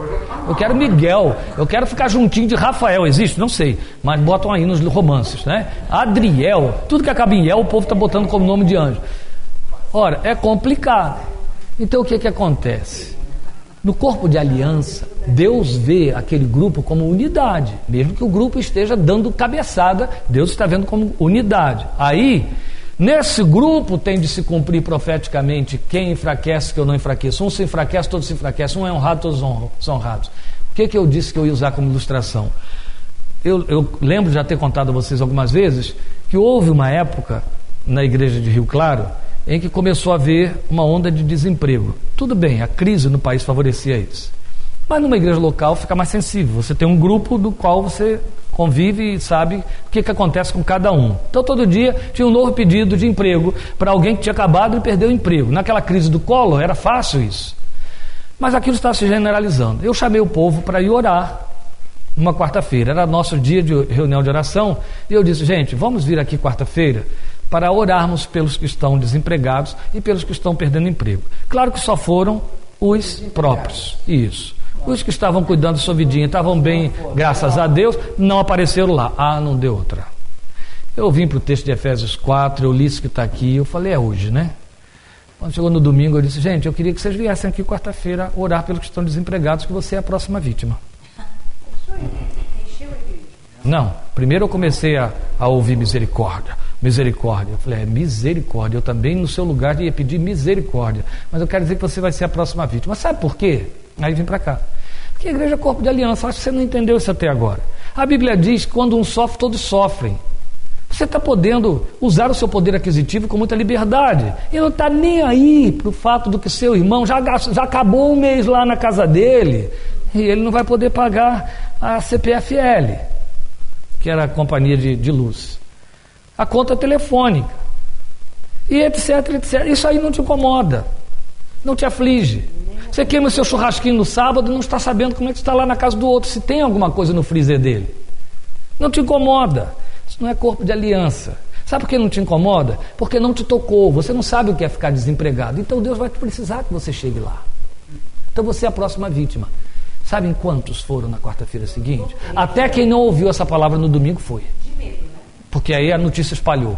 eu quero Miguel, eu quero ficar juntinho de Rafael, existe? Não sei, mas botam aí nos romances, né? Adriel, tudo que acaba em El, o povo está botando como nome de anjo. Ora, é complicado. Então o que acontece? No corpo de aliança, Deus vê aquele grupo como unidade, mesmo que o grupo esteja dando cabeçada, Deus está vendo como unidade. Aí, nesse grupo tem de se cumprir profeticamente: quem enfraquece que eu não enfraqueço. Um se enfraquece, todos se enfraquecem. Um é honrado, todos são honrados. O que eu disse que eu ia usar como ilustração? Eu lembro de já ter contado a vocês algumas vezes que houve uma época na igreja de Rio Claro em que começou a haver uma onda de desemprego. Tudo bem, a crise no país favorecia isso. Mas numa igreja local fica mais sensível. Você tem um grupo do qual você convive e sabe o que acontece com cada um. Então todo dia tinha um novo pedido de emprego para alguém que tinha acabado de perder o emprego. Naquela crise do Collor era fácil isso. Mas aquilo estava se generalizando. Eu chamei o povo para ir orar numa quarta-feira. Era nosso dia de reunião de oração. E eu disse: gente, vamos vir aqui quarta-feira para orarmos pelos que estão desempregados e pelos que estão perdendo emprego. Claro que só foram os próprios. Isso. Os que estavam cuidando da sua vidinha, estavam bem, graças a Deus, não apareceram lá. Ah, não deu outra. Eu vim para o texto de Efésios 4, eu li isso que está aqui, eu falei: é hoje, né? Quando chegou no domingo, eu disse: gente, eu queria que vocês viessem aqui quarta-feira orar pelos que estão desempregados, que você é a próxima vítima. Não, primeiro eu comecei a ouvir misericórdia. Eu falei: é misericórdia. Eu também no seu lugar ia pedir misericórdia, mas eu quero dizer que você vai ser a próxima vítima. Mas sabe por quê? Aí vim para cá. Porque a igreja é corpo de aliança. Acho que você não entendeu isso até agora. A Bíblia diz que quando um sofre, todos sofrem. Você está podendo usar o seu poder aquisitivo com muita liberdade e não está nem aí para o fato do que seu irmão já acabou um mês lá na casa dele e ele não vai poder pagar a CPFL, que era a companhia de luz, a conta telefônica, e etc, etc. Isso aí não te incomoda, não te aflige. Você queima o seu churrasquinho no sábado e não está sabendo como é que está lá na casa do outro, se tem alguma coisa no freezer dele. Não te incomoda. Isso não é corpo de aliança. Sabe por que não te incomoda? Porque não te tocou. Você não sabe o que é ficar desempregado. Então Deus vai precisar que você chegue lá. Então você é a próxima vítima. Sabem quantos foram na quarta-feira seguinte? Até quem não ouviu essa palavra no domingo foi. Porque aí a notícia espalhou.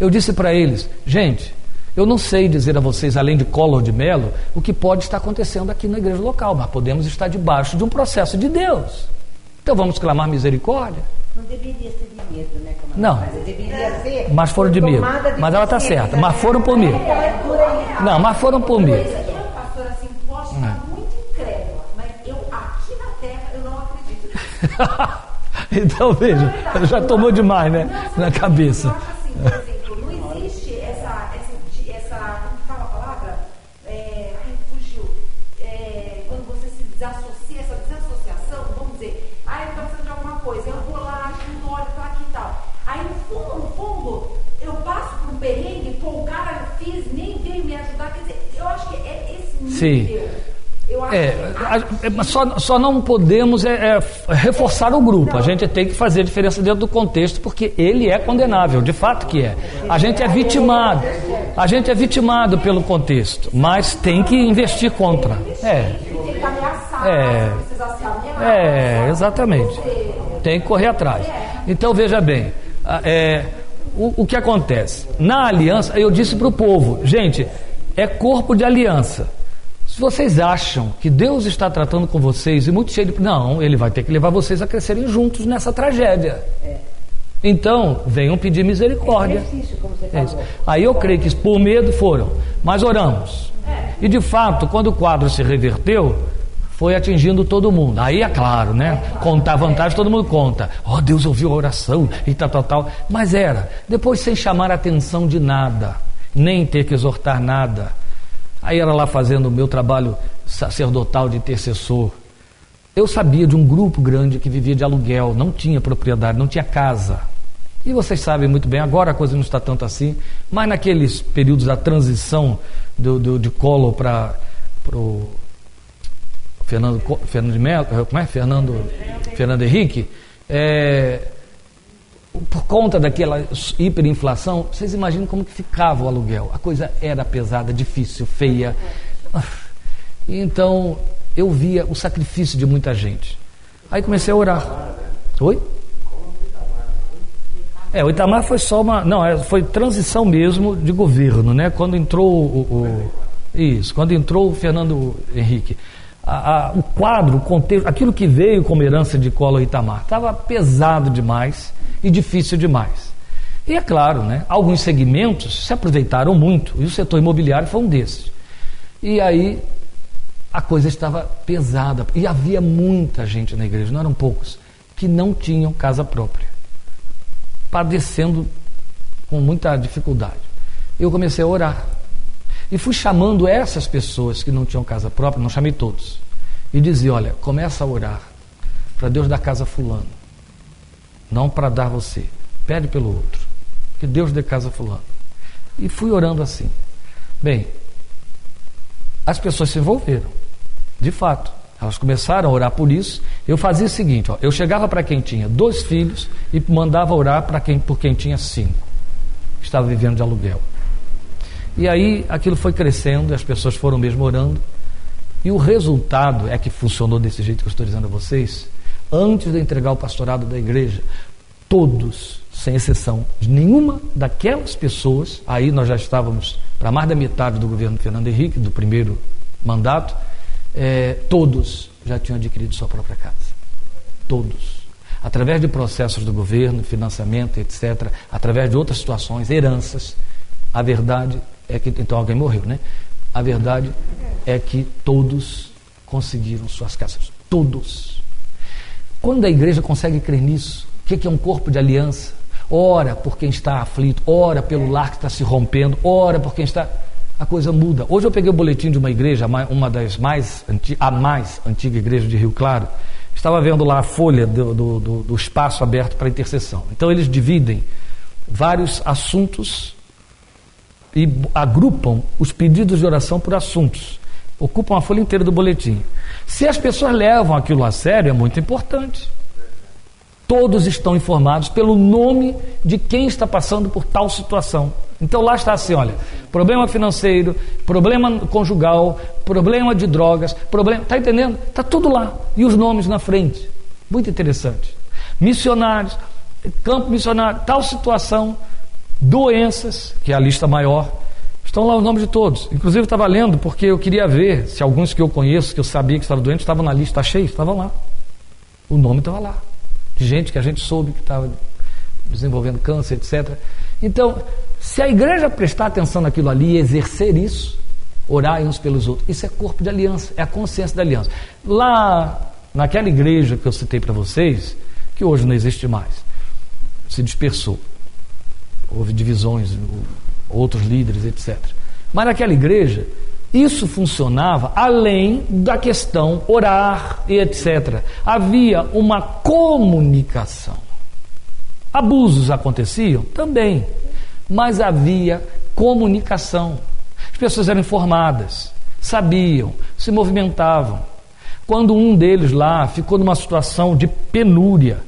Eu disse para eles: gente, eu não sei dizer a vocês, além de Collor de Mello, o que pode estar acontecendo aqui na igreja local, mas podemos estar debaixo de um processo de Deus. Então vamos clamar misericórdia? Não deveria ser de medo, né? Não, deveria ser, mas foram de medo. Mas ela está certa, mas foram por medo. Não, mas foram por medo. Eu, pastor, assim, posso estar muito incrédula, mas eu, aqui na terra, eu não acredito. Então veja, já tomou demais, né? Na cabeça. Eu acho assim, por exemplo, não existe essa como fala a palavra? Fugiu. Quando você se desassocia, essa desassociação, vamos dizer, eu estou precisando de alguma coisa, eu vou lá, ajudo, olho, tô aqui e tal. Aí no fundo, eu passo por um perrengue, pô, o cara nem veio me ajudar, quer dizer, eu acho que é esse nível. Sim. Só não podemos reforçar o grupo. A gente tem que fazer a diferença dentro do contexto, porque ele é condenável, de fato que é. A gente é vitimado pelo contexto, mas tem que investir contra. Exatamente. Tem que correr atrás. Então veja bem, o que acontece? Na aliança, eu disse para o povo: gente, é corpo de aliança. Se vocês acham que Deus está tratando com vocês e muito cheio de... Não, Ele vai ter que levar vocês a crescerem juntos nessa tragédia. Então, venham pedir misericórdia. Como você falou. Aí eu creio que por medo foram, mas oramos. E de fato, quando o quadro se reverteu, foi atingindo todo mundo. Aí é claro, né? Contar vantagem, todo mundo conta. Oh, Deus ouviu a oração e tal. Mas depois sem chamar a atenção de nada, nem ter que exortar nada. Aí era lá fazendo o meu trabalho sacerdotal de intercessor. Eu sabia de um grupo grande que vivia de aluguel, não tinha propriedade, não tinha casa. E vocês sabem muito bem, agora a coisa não está tanto assim, mas naqueles períodos da transição de Collor para o Fernando Henrique, por conta daquela hiperinflação, vocês imaginam como que ficava o aluguel. A coisa era pesada, difícil, feia. Então, eu via o sacrifício de muita gente. Aí comecei a orar. Oi? O Itamar foi só uma... Não, foi transição mesmo de governo, né? Quando entrou quando entrou o Fernando Henrique. O quadro, o contexto, aquilo que veio como herança de Collor e Itamar, estava pesado demais e difícil demais. E é claro, né? Alguns segmentos se aproveitaram muito, e o setor imobiliário foi um desses. E aí a coisa estava pesada, e havia muita gente na igreja, não eram poucos, que não tinham casa própria, padecendo com muita dificuldade. Eu comecei a orar e fui chamando essas pessoas que não tinham casa própria, não chamei todos, e dizia: olha, começa a orar para Deus dar casa a fulano, não para dar você, pede pelo outro, que Deus dê casa a fulano. E fui orando assim. Bem, as pessoas se envolveram, de fato, elas começaram a orar por isso. Eu fazia o seguinte, eu chegava para quem tinha 2 filhos e mandava orar por quem tinha 5, estava vivendo de aluguel. E aí aquilo foi crescendo, e as pessoas foram mesmo orando, e o resultado é que funcionou desse jeito que eu estou dizendo a vocês. Antes de entregar o pastorado da igreja, todos, sem exceção de nenhuma daquelas pessoas, aí nós já estávamos para mais da metade do governo Fernando Henrique, do primeiro mandato, todos já tinham adquirido sua própria casa. Todos. Através de processos do governo, financiamento, etc., através de outras situações, heranças. A verdade é que... Então alguém morreu, né? A verdade é que todos conseguiram suas casas. Todos. Quando a igreja consegue crer nisso, o que é um corpo de aliança? Ora por quem está aflito, ora pelo lar que está se rompendo, ora por quem está... A coisa muda. Hoje eu peguei o boletim de uma igreja, uma das mais antiga igreja de Rio Claro. Estava vendo lá a folha do espaço aberto para intercessão. Então eles dividem vários assuntos e agrupam os pedidos de oração por assuntos. Ocupam a folha inteira do boletim. Se as pessoas levam aquilo a sério, é muito importante. Todos estão informados pelo nome de quem está passando por tal situação. Então lá está assim, olha, problema financeiro, problema conjugal, problema de drogas, está entendendo? Está tudo lá, e os nomes na frente, muito interessante. Missionários, campo missionário, tal situação, doenças, que é a lista maior, estão lá os nomes de todos. Inclusive eu estava lendo porque eu queria ver se alguns que eu conheço, que eu sabia que estavam doentes, estavam na lista cheia, estavam lá, o nome estava lá, de gente que a gente soube que estava desenvolvendo câncer, etc. Então, se a igreja prestar atenção naquilo ali e exercer isso, orar uns pelos outros, isso é corpo de aliança, é a consciência da aliança. Lá, naquela igreja que eu citei para vocês, que hoje não existe mais, se dispersou, houve divisões, outros líderes, etc. Mas naquela igreja, isso funcionava além da questão orar e etc. Havia uma comunicação. Abusos aconteciam? Também. Mas havia comunicação. As pessoas eram informadas, sabiam, se movimentavam. Quando um deles lá ficou numa situação de penúria,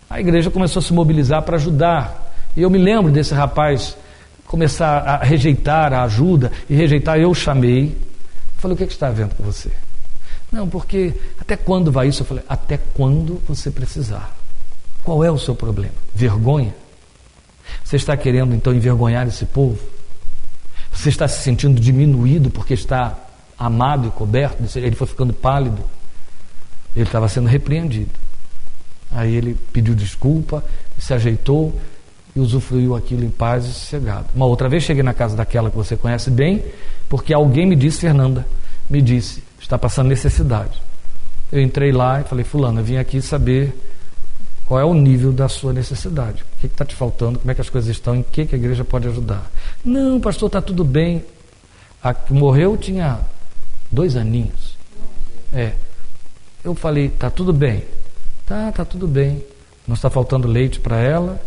a igreja começou a se mobilizar para ajudar. E eu me lembro desse rapaz começar a rejeitar a ajuda e rejeitar. Eu chamei, falei: o que está havendo com você? Não, porque até quando vai isso? Eu falei: até quando você precisar. Qual é o seu problema? Vergonha? Você está querendo então envergonhar esse povo? Você está se sentindo diminuído porque está amado e coberto? Ele foi ficando pálido. Ele estava sendo repreendido. Aí ele pediu desculpa, se ajeitou e usufruiu aquilo em paz e sossegado. Uma outra vez cheguei na casa daquela que você conhece bem, porque alguém me disse, Fernanda, me disse, está passando necessidade. Eu entrei lá e falei: fulano, eu vim aqui saber qual é o nível da sua necessidade, o que está te faltando, como é que as coisas estão, em que a igreja pode ajudar. Não, pastor, está tudo bem. A que morreu tinha 2 aninhos. Eu falei: está tudo bem. Tá tudo bem. Não está faltando leite para ela,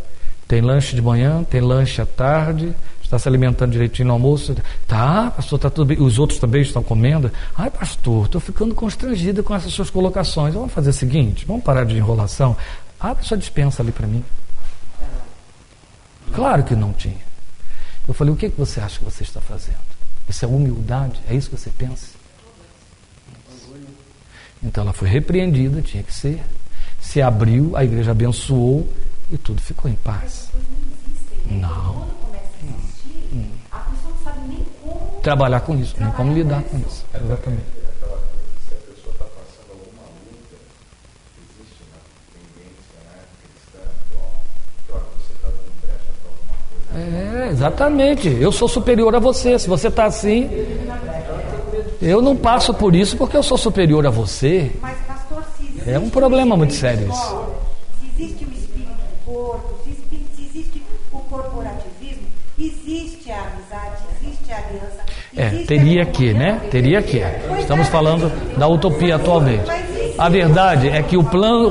tem lanche de manhã, tem lanche à tarde, está se alimentando direitinho no almoço. Tá, pastor, está tudo bem. Os outros também estão comendo. Ai, pastor, estou ficando constrangida com essas suas colocações. Vamos fazer o seguinte, vamos parar de enrolação. Abre sua despensa ali para mim. Claro que não tinha. Eu falei, o que você acha que você está fazendo? Isso é humildade? É isso que você pensa? Então ela foi repreendida, tinha que ser. Se abriu, a igreja abençoou e tudo ficou em paz. Não. Quando começa a existir, a pessoa não sabe nem como Trabalhar com isso, nem como lidar com isso. Exatamente. Aquela coisa, se a pessoa está passando alguma luta, existe uma tendência, né, cristã, que você está dando brecha para alguma coisa. Exatamente. Eu sou superior a você. Se você está assim, eu não passo por isso porque eu sou superior a você. Mas, pastor, se existe É um problema muito sério isso. Se existe o espírito do corpo, se existe o corporativismo, existe a amizade, existe a aliança. Teria que, né? Teria que. Estamos falando da utopia atualmente. A verdade é que o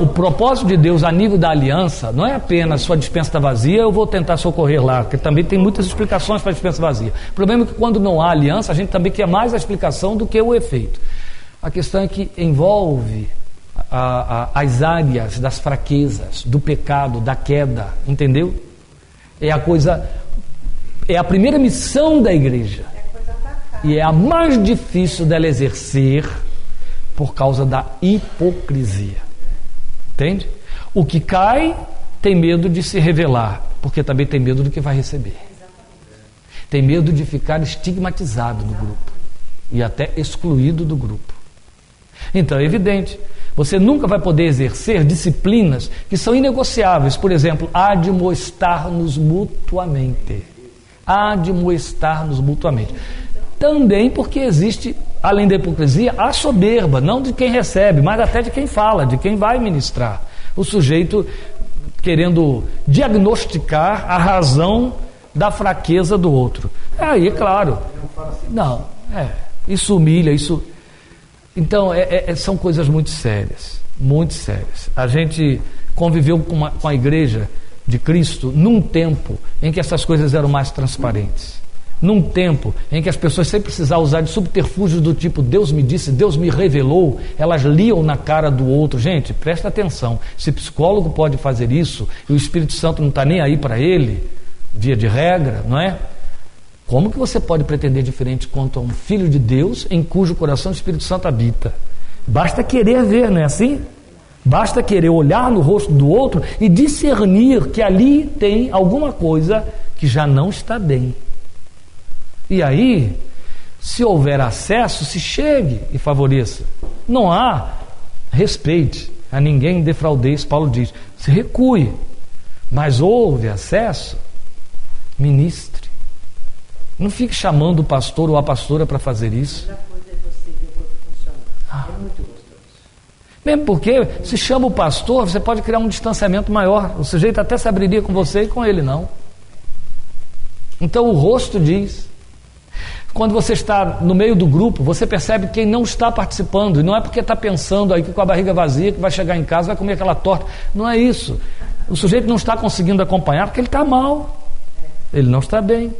propósito de Deus a nível da aliança não é apenas sua dispensa está vazia, eu vou tentar socorrer lá, porque também tem muitas explicações para a dispensa vazia. O problema é que quando não há aliança, a gente também quer mais a explicação do que o efeito. A questão é que envolve as áreas das fraquezas, do pecado, da queda, entendeu? É a primeira missão da igreja. E é a mais difícil dela exercer por causa da hipocrisia. Entende? O que cai tem medo de se revelar, porque também tem medo do que vai receber. Tem medo de ficar estigmatizado no grupo e até excluído do grupo. Então é evidente, você nunca vai poder exercer disciplinas que são inegociáveis. Por exemplo, admoestar-nos mutuamente. Admoestar-nos mutuamente. Também porque existe, além da hipocrisia, a soberba, não de quem recebe, mas até de quem fala, de quem vai ministrar. O sujeito querendo diagnosticar a razão da fraqueza do outro. Aí, é claro. Não, isso humilha, isso... Então, são coisas muito sérias, muito sérias. A gente conviveu com a igreja de Cristo num tempo em que essas coisas eram mais transparentes. Num tempo em que as pessoas, sem precisar usar de subterfúgios do tipo Deus me disse, Deus me revelou, elas liam na cara do outro. Gente, presta atenção, se psicólogo pode fazer isso e o Espírito Santo não está nem aí para ele, via de regra, não é? Como que você pode pretender diferente quanto a um filho de Deus em cujo coração o Espírito Santo habita? Basta querer ver, não é assim? Basta querer olhar no rosto do outro e discernir que ali tem alguma coisa que já não está bem. E aí, se houver acesso, se chegue e favoreça. Não há, respeite, a ninguém defraudeis, Paulo diz, se recue. Mas houve acesso, ministre. Não fique chamando o pastor ou a pastora para fazer isso. A coisa é você ver o corpo funcionando. É muito gostoso. Mesmo porque, se chama o pastor, você pode criar um distanciamento maior. O sujeito até se abriria com você e com ele não. Então o rosto diz. Quando você está no meio do grupo, você percebe quem não está participando. E não é porque está pensando aí que com a barriga vazia, que vai chegar em casa, vai comer aquela torta. Não é isso. O sujeito não está conseguindo acompanhar porque ele está mal. Ele não está bem.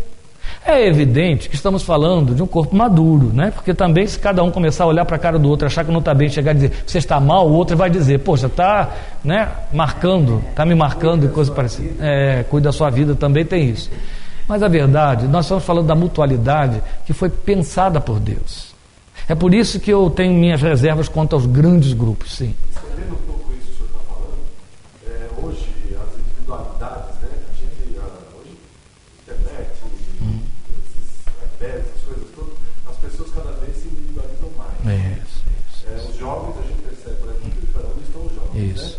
É evidente que estamos falando de um corpo maduro, né? Porque também se cada um começar a olhar para a cara do outro, achar que não está bem, chegar e dizer, você está mal, o outro vai dizer, poxa, está, né, marcando, está me marcando e coisa parecida. Cuida da sua vida, também tem isso. Mas a verdade, nós estamos falando da mutualidade que foi pensada por Deus. É por isso que eu tenho minhas reservas quanto aos grandes grupos, sim. Estendendo um pouco isso que o senhor está falando, hoje as individualidades, né? A gente, hoje, internet, esses iPads, essas coisas todas, as pessoas cada vez se individualizam mais. Isso. Os jovens, a gente percebe, por exemplo, onde estão os jovens, isso.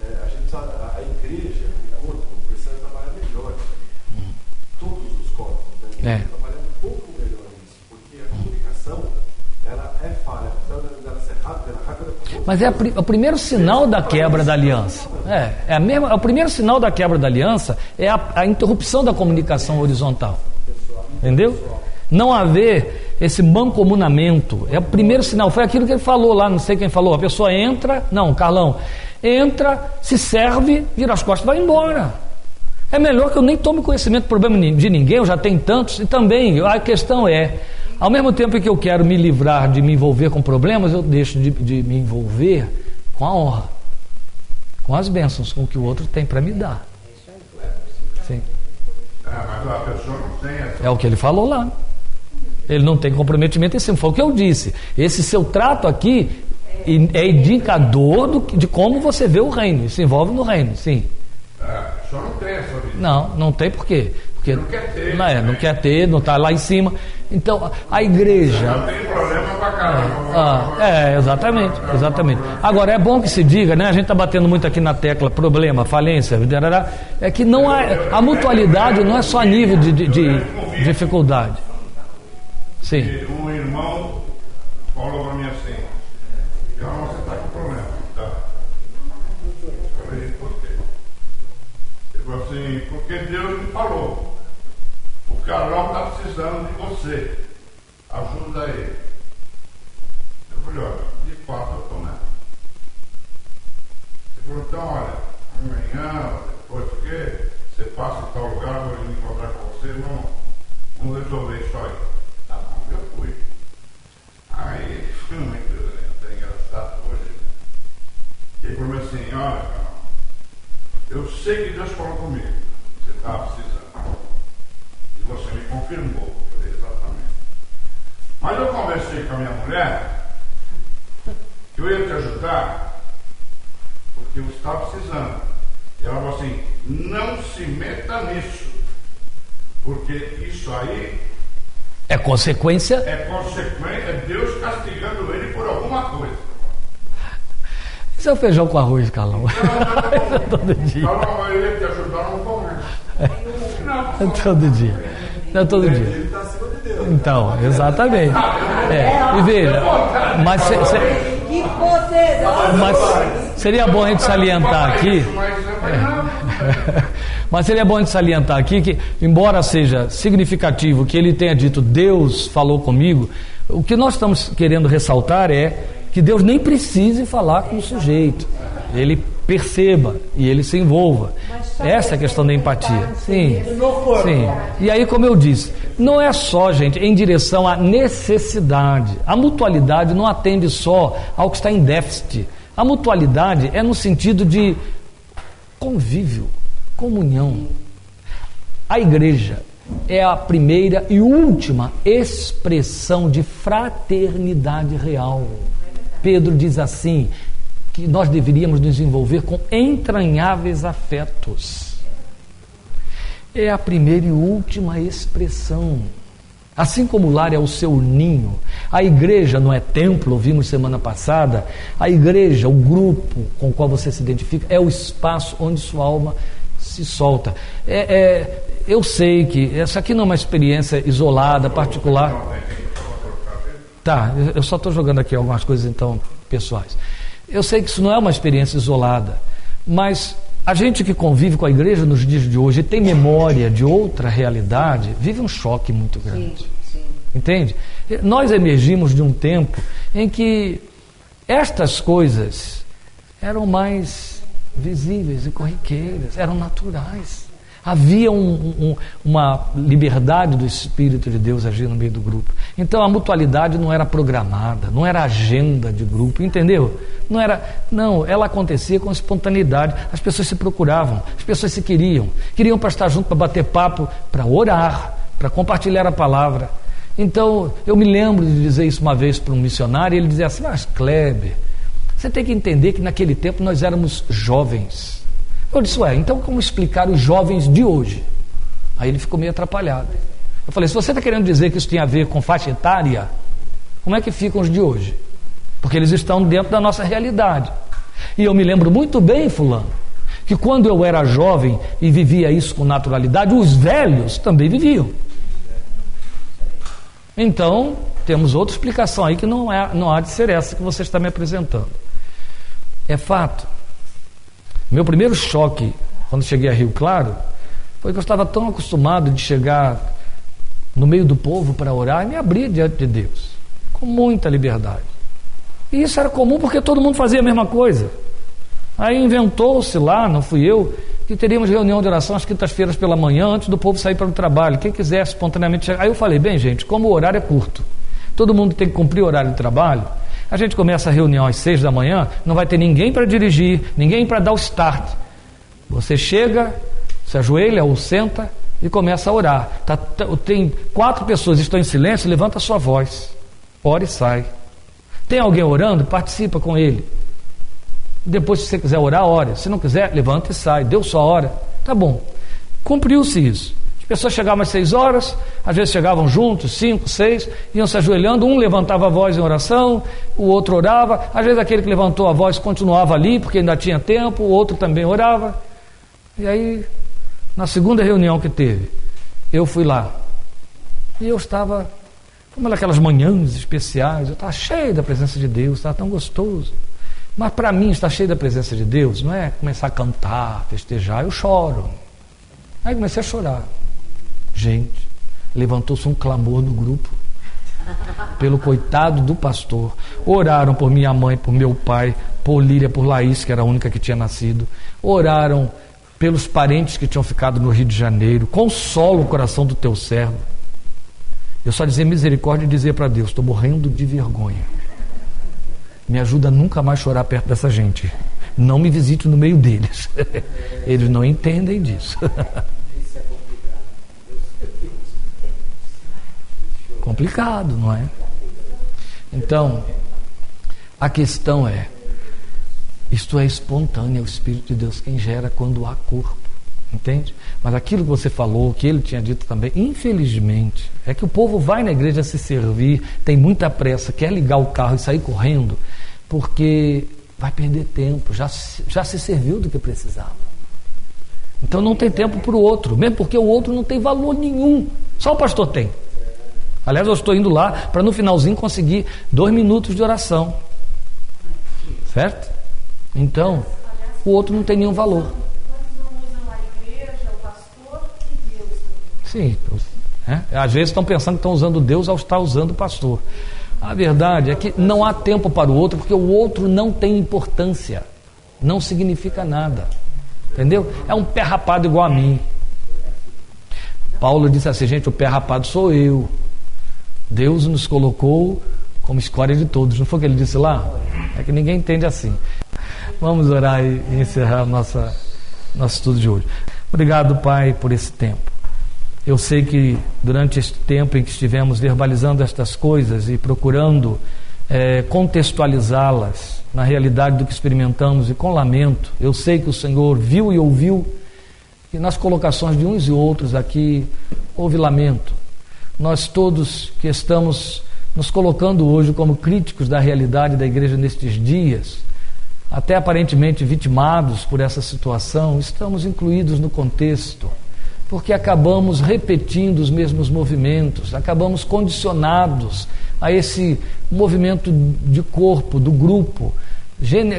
Né? A gente sabe, a igreja, o corpo, precisa trabalhar melhor. Todos os corpos, né? Trabalhando um pouco melhor nisso, porque a comunicação, ela é falha, apesar dela ser rápida, mas é o primeiro sinal da quebra da aliança. O primeiro sinal da quebra da aliança é a interrupção da comunicação horizontal. Entendeu? Não haver esse mancomunamento. É o primeiro sinal. Foi aquilo que ele falou lá, não sei quem falou. A pessoa entra, não, Carlão, entra, se serve, vira as costas e vai embora. É melhor que eu nem tome conhecimento do problema de ninguém, eu já tenho tantos. E também, a questão é, ao mesmo tempo que eu quero me livrar de me envolver com problemas, eu deixo de me envolver com a honra, com as bênçãos, com o que o outro tem para me dar. Sim. Mas a pessoa não tem essa... É o que ele falou lá. Ele não tem comprometimento em cima. Foi o que eu disse. Esse seu trato aqui é indicador de como você vê o reino. Se envolve no reino, sim. A pessoa não tem essa vida. Não tem por quê? Porque não quer ter. Não quer ter, não está lá em cima. Então, a igreja... Não tem problema pra caramba. Exatamente. Agora, é bom que se diga, né? A gente está batendo muito aqui na tecla problema, falência, é que não há... A mutualidade não é só a nível de dificuldade. Sim. E um irmão falou para mim assim: Carol, você está com problema, tá? Eu falei, por quê? Ele falou assim: porque Deus me falou, o Carol está precisando de você, ajuda ele. Eu falei, olha, de fato eu estou nela. Ele falou, então olha, amanhã, depois do quê, você passa em tal lugar, eu vou me encontrar com você, vamos resolver isso aí. Tá bom, eu fui. Aí, foi uma coisa até engraçada hoje. Ele falou assim, olha, eu sei que Deus falou comigo, você estava precisando. E você me confirmou. Eu falei, exatamente. Mas eu conversei com a minha mulher, que eu ia te ajudar, porque eu estava precisando. E ela falou assim, não se meta nisso, porque isso aí é consequência. É Deus castigando ele por alguma coisa. Isso é o feijão com arroz, Carlão. Todo dia. Carlão, eu ia te ajudar, não comer. Todo dia. Não, todo dia. Ele está acima de Deus. Então, exatamente. E veja, mas seria bom a gente salientar aqui. Mas seria bom a gente salientar aqui que, embora seja significativo que ele tenha dito Deus falou comigo, o que nós estamos querendo ressaltar é que Deus nem precise falar com o sujeito. Ele perceba e ele se envolva. Essa é a questão da empatia. Sim. E aí, como eu disse, não é só, gente, em direção à necessidade. A mutualidade não atende só ao que está em déficit. A mutualidade é no sentido de convívio, comunhão. A igreja é a primeira e última expressão de fraternidade real. Pedro diz assim, que nós deveríamos nos envolver com entranháveis afetos. É a primeira e última expressão. Assim como o lar é o seu ninho, a igreja não é templo, ouvimos semana passada, a igreja, o grupo com o qual você se identifica, é o espaço onde sua alma se solta. Eu sei que essa aqui não é uma experiência isolada, particular. Tá, eu só estou jogando aqui algumas coisas então pessoais. Eu sei que isso não é uma experiência isolada, mas a gente que convive com a igreja nos dias de hoje e tem memória de outra realidade, vive um choque muito grande. Sim. Entende? Nós emergimos de um tempo em que estas coisas eram mais visíveis e corriqueiras, eram naturais. Havia uma liberdade do Espírito de Deus agir no meio do grupo. Então a mutualidade não era programada, não era agenda de grupo, entendeu? Não, ela acontecia com espontaneidade. As pessoas se procuravam, as pessoas se queriam para estar junto, para bater papo, para orar, para compartilhar a palavra. Então eu me lembro de dizer isso uma vez para um missionário, e ele dizia assim, mas Kleber, você tem que entender que naquele tempo nós éramos jovens. Eu disse, então como explicar os jovens de hoje? Aí ele ficou meio atrapalhado. Eu falei, se você está querendo dizer que isso tem a ver com faixa etária, como é que ficam os de hoje? Porque eles estão dentro da nossa realidade. E eu me lembro muito bem, fulano, que quando eu era jovem e vivia isso com naturalidade, os velhos também viviam. Então, temos outra explicação aí que não há de ser essa que você está me apresentando. É fato. Meu primeiro choque, quando cheguei a Rio Claro, foi que eu estava tão acostumado de chegar no meio do povo para orar e me abrir diante de Deus, com muita liberdade. E isso era comum porque todo mundo fazia a mesma coisa. Aí inventou-se lá, não fui eu, que teríamos reunião de oração às quintas-feiras pela manhã, antes do povo sair para o trabalho. Quem quisesse espontaneamente chegar. Aí eu falei, bem gente, como o horário é curto, todo mundo tem que cumprir o horário de trabalho, a gente começa a reunião às 6 da manhã, não vai ter ninguém para dirigir, ninguém para dar o start. Você chega, se ajoelha ou senta e começa a orar. Tem 4 pessoas que estão em silêncio, levanta a sua voz, ora e sai. Tem alguém orando? Participa com ele. Depois, se você quiser orar, ore. Se não quiser, levanta e sai. Deu sua hora, tá bom. Cumpriu-se isso. As pessoas chegavam às 6 horas, às vezes chegavam juntos, 5, 6, iam se ajoelhando, um levantava a voz em oração, o outro orava, às vezes aquele que levantou a voz continuava ali, porque ainda tinha tempo, o outro também orava. E aí, na segunda reunião que teve, eu fui lá, e eu estava, como aquelas manhãs especiais, eu estava cheio da presença de Deus, estava tão gostoso. Mas para mim, estar cheio da presença de Deus não é começar a cantar, festejar, eu choro. Aí comecei a chorar. Gente, levantou-se um clamor no grupo pelo coitado do pastor. Oraram por minha mãe, por meu pai, por Lília, por Laís, que era a única que tinha nascido. Oraram pelos parentes que tinham ficado no Rio de Janeiro. Consola o coração do teu servo. Eu só dizia misericórdia e dizia para Deus: estou morrendo de vergonha. Me ajuda a nunca mais chorar perto dessa gente. Não me visite no meio deles. Eles não entendem disso. Complicado, não é? Então, a questão é, isto é espontâneo, é o Espírito de Deus quem gera quando há corpo, entende? Mas aquilo que você falou, que ele tinha dito também, infelizmente, é que o povo vai na igreja se servir, tem muita pressa, quer ligar o carro e sair correndo, porque vai perder tempo, já se serviu do que precisava. Então não tem tempo para o outro, mesmo porque o outro não tem valor nenhum, só o pastor tem. Aliás, eu estou indo lá para no finalzinho conseguir 2 minutos de oração. Certo? Então, o outro não tem nenhum valor. Quantos não usam a igreja, o pastor e Deus? Sim. Às vezes estão pensando que estão usando Deus ao estar usando o pastor. A verdade é que não há tempo para o outro, porque o outro não tem importância. Não significa nada. Entendeu? É um pé rapado igual a mim. Paulo disse assim: gente, o pé rapado sou eu. Deus nos colocou como escória de todos. Não foi o que ele disse lá? É que ninguém entende assim. Vamos orar e encerrar nosso estudo de hoje. Obrigado, Pai, por esse tempo. Eu sei que durante este tempo em que estivemos verbalizando estas coisas e procurando contextualizá-las na realidade do que experimentamos, e com lamento, eu sei que o Senhor viu e ouviu que nas colocações de uns e outros aqui houve lamento. Nós todos que estamos nos colocando hoje como críticos da realidade da igreja nestes dias, até aparentemente vitimados por essa situação, estamos incluídos no contexto, porque acabamos repetindo os mesmos movimentos, acabamos condicionados a esse movimento de corpo, do grupo,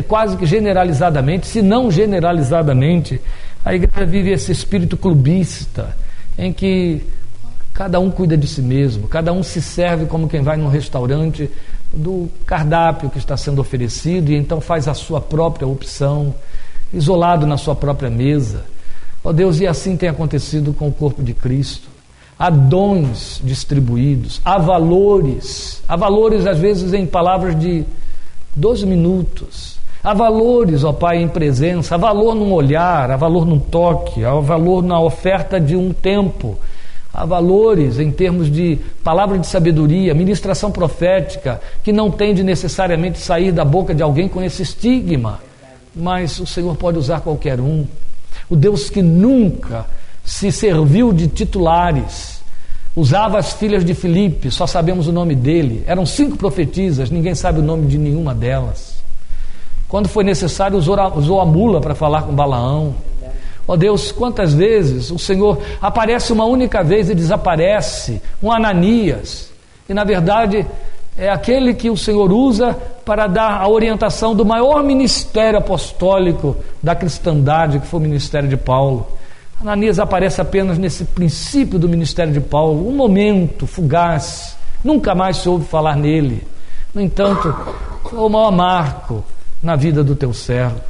quase que generalizadamente, se não generalizadamente, a igreja vive esse espírito clubista, em que cada um cuida de si mesmo, cada um se serve como quem vai num restaurante do cardápio que está sendo oferecido e então faz a sua própria opção, isolado na sua própria mesa. Ó Deus, e assim tem acontecido com o corpo de Cristo. Há dons distribuídos, há valores às vezes em palavras de 12 minutos, há valores, ó Pai, em presença, há valor num olhar, há valor num toque, há valor na oferta de um tempo, há valores em termos de palavra de sabedoria, ministração profética, que não tem de necessariamente sair da boca de alguém com esse estigma, mas o Senhor pode usar qualquer um. O Deus que nunca se serviu de titulares, usava as filhas de Filipe, só sabemos o nome dele, eram 5 profetisas, ninguém sabe o nome de nenhuma delas. Quando foi necessário, usou a mula para falar com Balaão. Ó Deus, quantas vezes o Senhor aparece uma única vez e desaparece, um Ananias, e na verdade é aquele que o Senhor usa para dar a orientação do maior ministério apostólico da cristandade, que foi o ministério de Paulo. Ananias aparece apenas nesse princípio do ministério de Paulo, um momento fugaz, nunca mais se ouve falar nele. No entanto, foi o maior marco na vida do teu servo.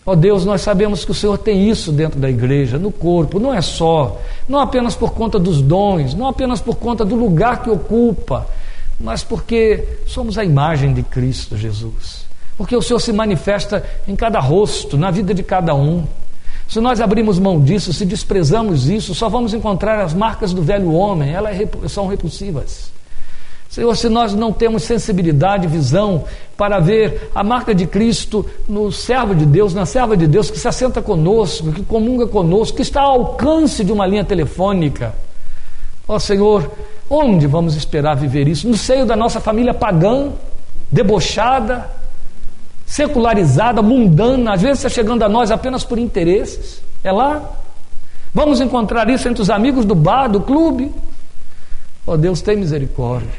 Ó Deus, nós sabemos que o Senhor tem isso dentro da igreja, no corpo, não apenas por conta dos dons, não apenas por conta do lugar que ocupa, mas porque somos a imagem de Cristo Jesus, porque o Senhor se manifesta em cada rosto, na vida de cada um. Se nós abrimos mão disso, se desprezamos isso, só vamos encontrar as marcas do velho homem, elas são repulsivas. Senhor, se nós não temos sensibilidade, visão para ver a marca de Cristo no servo de Deus, na serva de Deus, que se assenta conosco, que comunga conosco, que está ao alcance de uma linha telefônica, ó Senhor, onde vamos esperar viver isso? No seio da nossa família pagã, debochada, secularizada, mundana, às vezes está chegando a nós apenas por interesses. É lá? Vamos encontrar isso entre os amigos do bar, do clube? Ó Deus, tem misericórdia.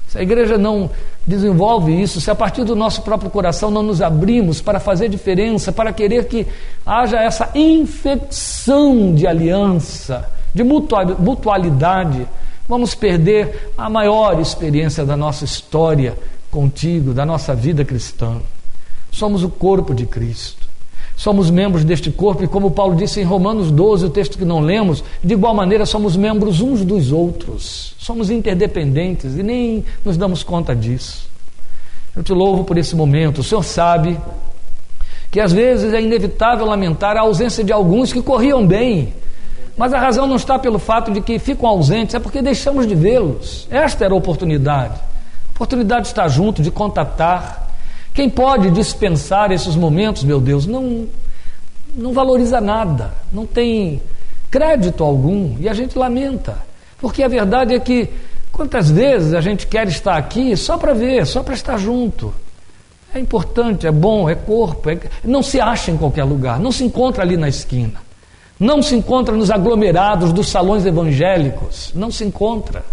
Se a igreja não desenvolve isso, se a partir do nosso próprio coração não nos abrimos para fazer diferença, para querer que haja essa infecção de aliança, de mutualidade, vamos perder a maior experiência da nossa história contigo, da nossa vida cristã. Somos o corpo de Cristo. Somos membros deste corpo e, como Paulo disse em Romanos 12, o texto que não lemos, de igual maneira somos membros uns dos outros. Somos interdependentes e nem nos damos conta disso. Eu te louvo por esse momento. O Senhor sabe que às vezes é inevitável lamentar a ausência de alguns que corriam bem, mas a razão não está pelo fato de que ficam ausentes, é porque deixamos de vê-los. Esta era a oportunidade. A oportunidade de estar junto, de contatar. Quem pode dispensar esses momentos, meu Deus, não valoriza nada, não tem crédito algum, e a gente lamenta, porque a verdade é que quantas vezes a gente quer estar aqui só para ver, só para estar junto. É importante, é bom, é corpo, não se acha em qualquer lugar, não se encontra ali na esquina, não se encontra nos aglomerados dos salões evangélicos, não se encontra.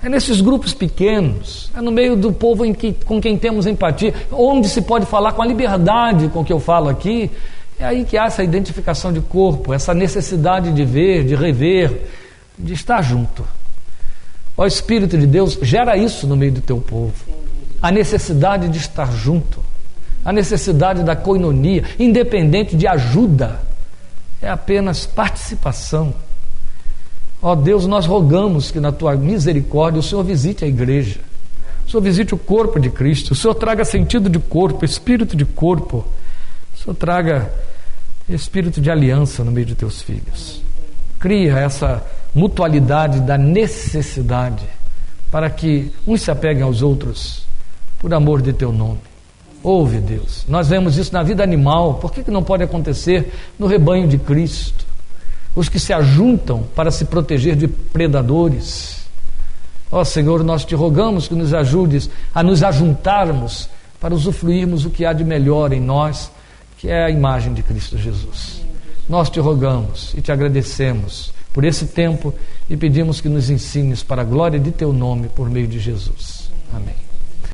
É nesses grupos pequenos, é no meio do povo com quem temos empatia, onde se pode falar com a liberdade com que eu falo aqui, é aí que há essa identificação de corpo, essa necessidade de ver, de rever, de estar junto. Ó Espírito de Deus, gera isso no meio do teu povo, a necessidade de estar junto, a necessidade da koinonia, independente de ajuda, é apenas participação. Ó Deus, nós rogamos que na Tua misericórdia o Senhor visite a igreja, o Senhor visite o corpo de Cristo, o Senhor traga sentido de corpo, espírito de corpo, o Senhor traga espírito de aliança no meio de Teus filhos. Cria essa mutualidade da necessidade para que uns se apeguem aos outros por amor de Teu nome. Ouve, Deus, nós vemos isso na vida animal, por que não pode acontecer no rebanho de Cristo? Os que se ajuntam para se proteger de predadores. Ó Senhor, nós te rogamos que nos ajudes a nos ajuntarmos para usufruirmos o que há de melhor em nós, que é a imagem de Cristo Jesus. Nós te rogamos e te agradecemos por esse tempo e pedimos que nos ensines para a glória de Teu nome por meio de Jesus. Amém.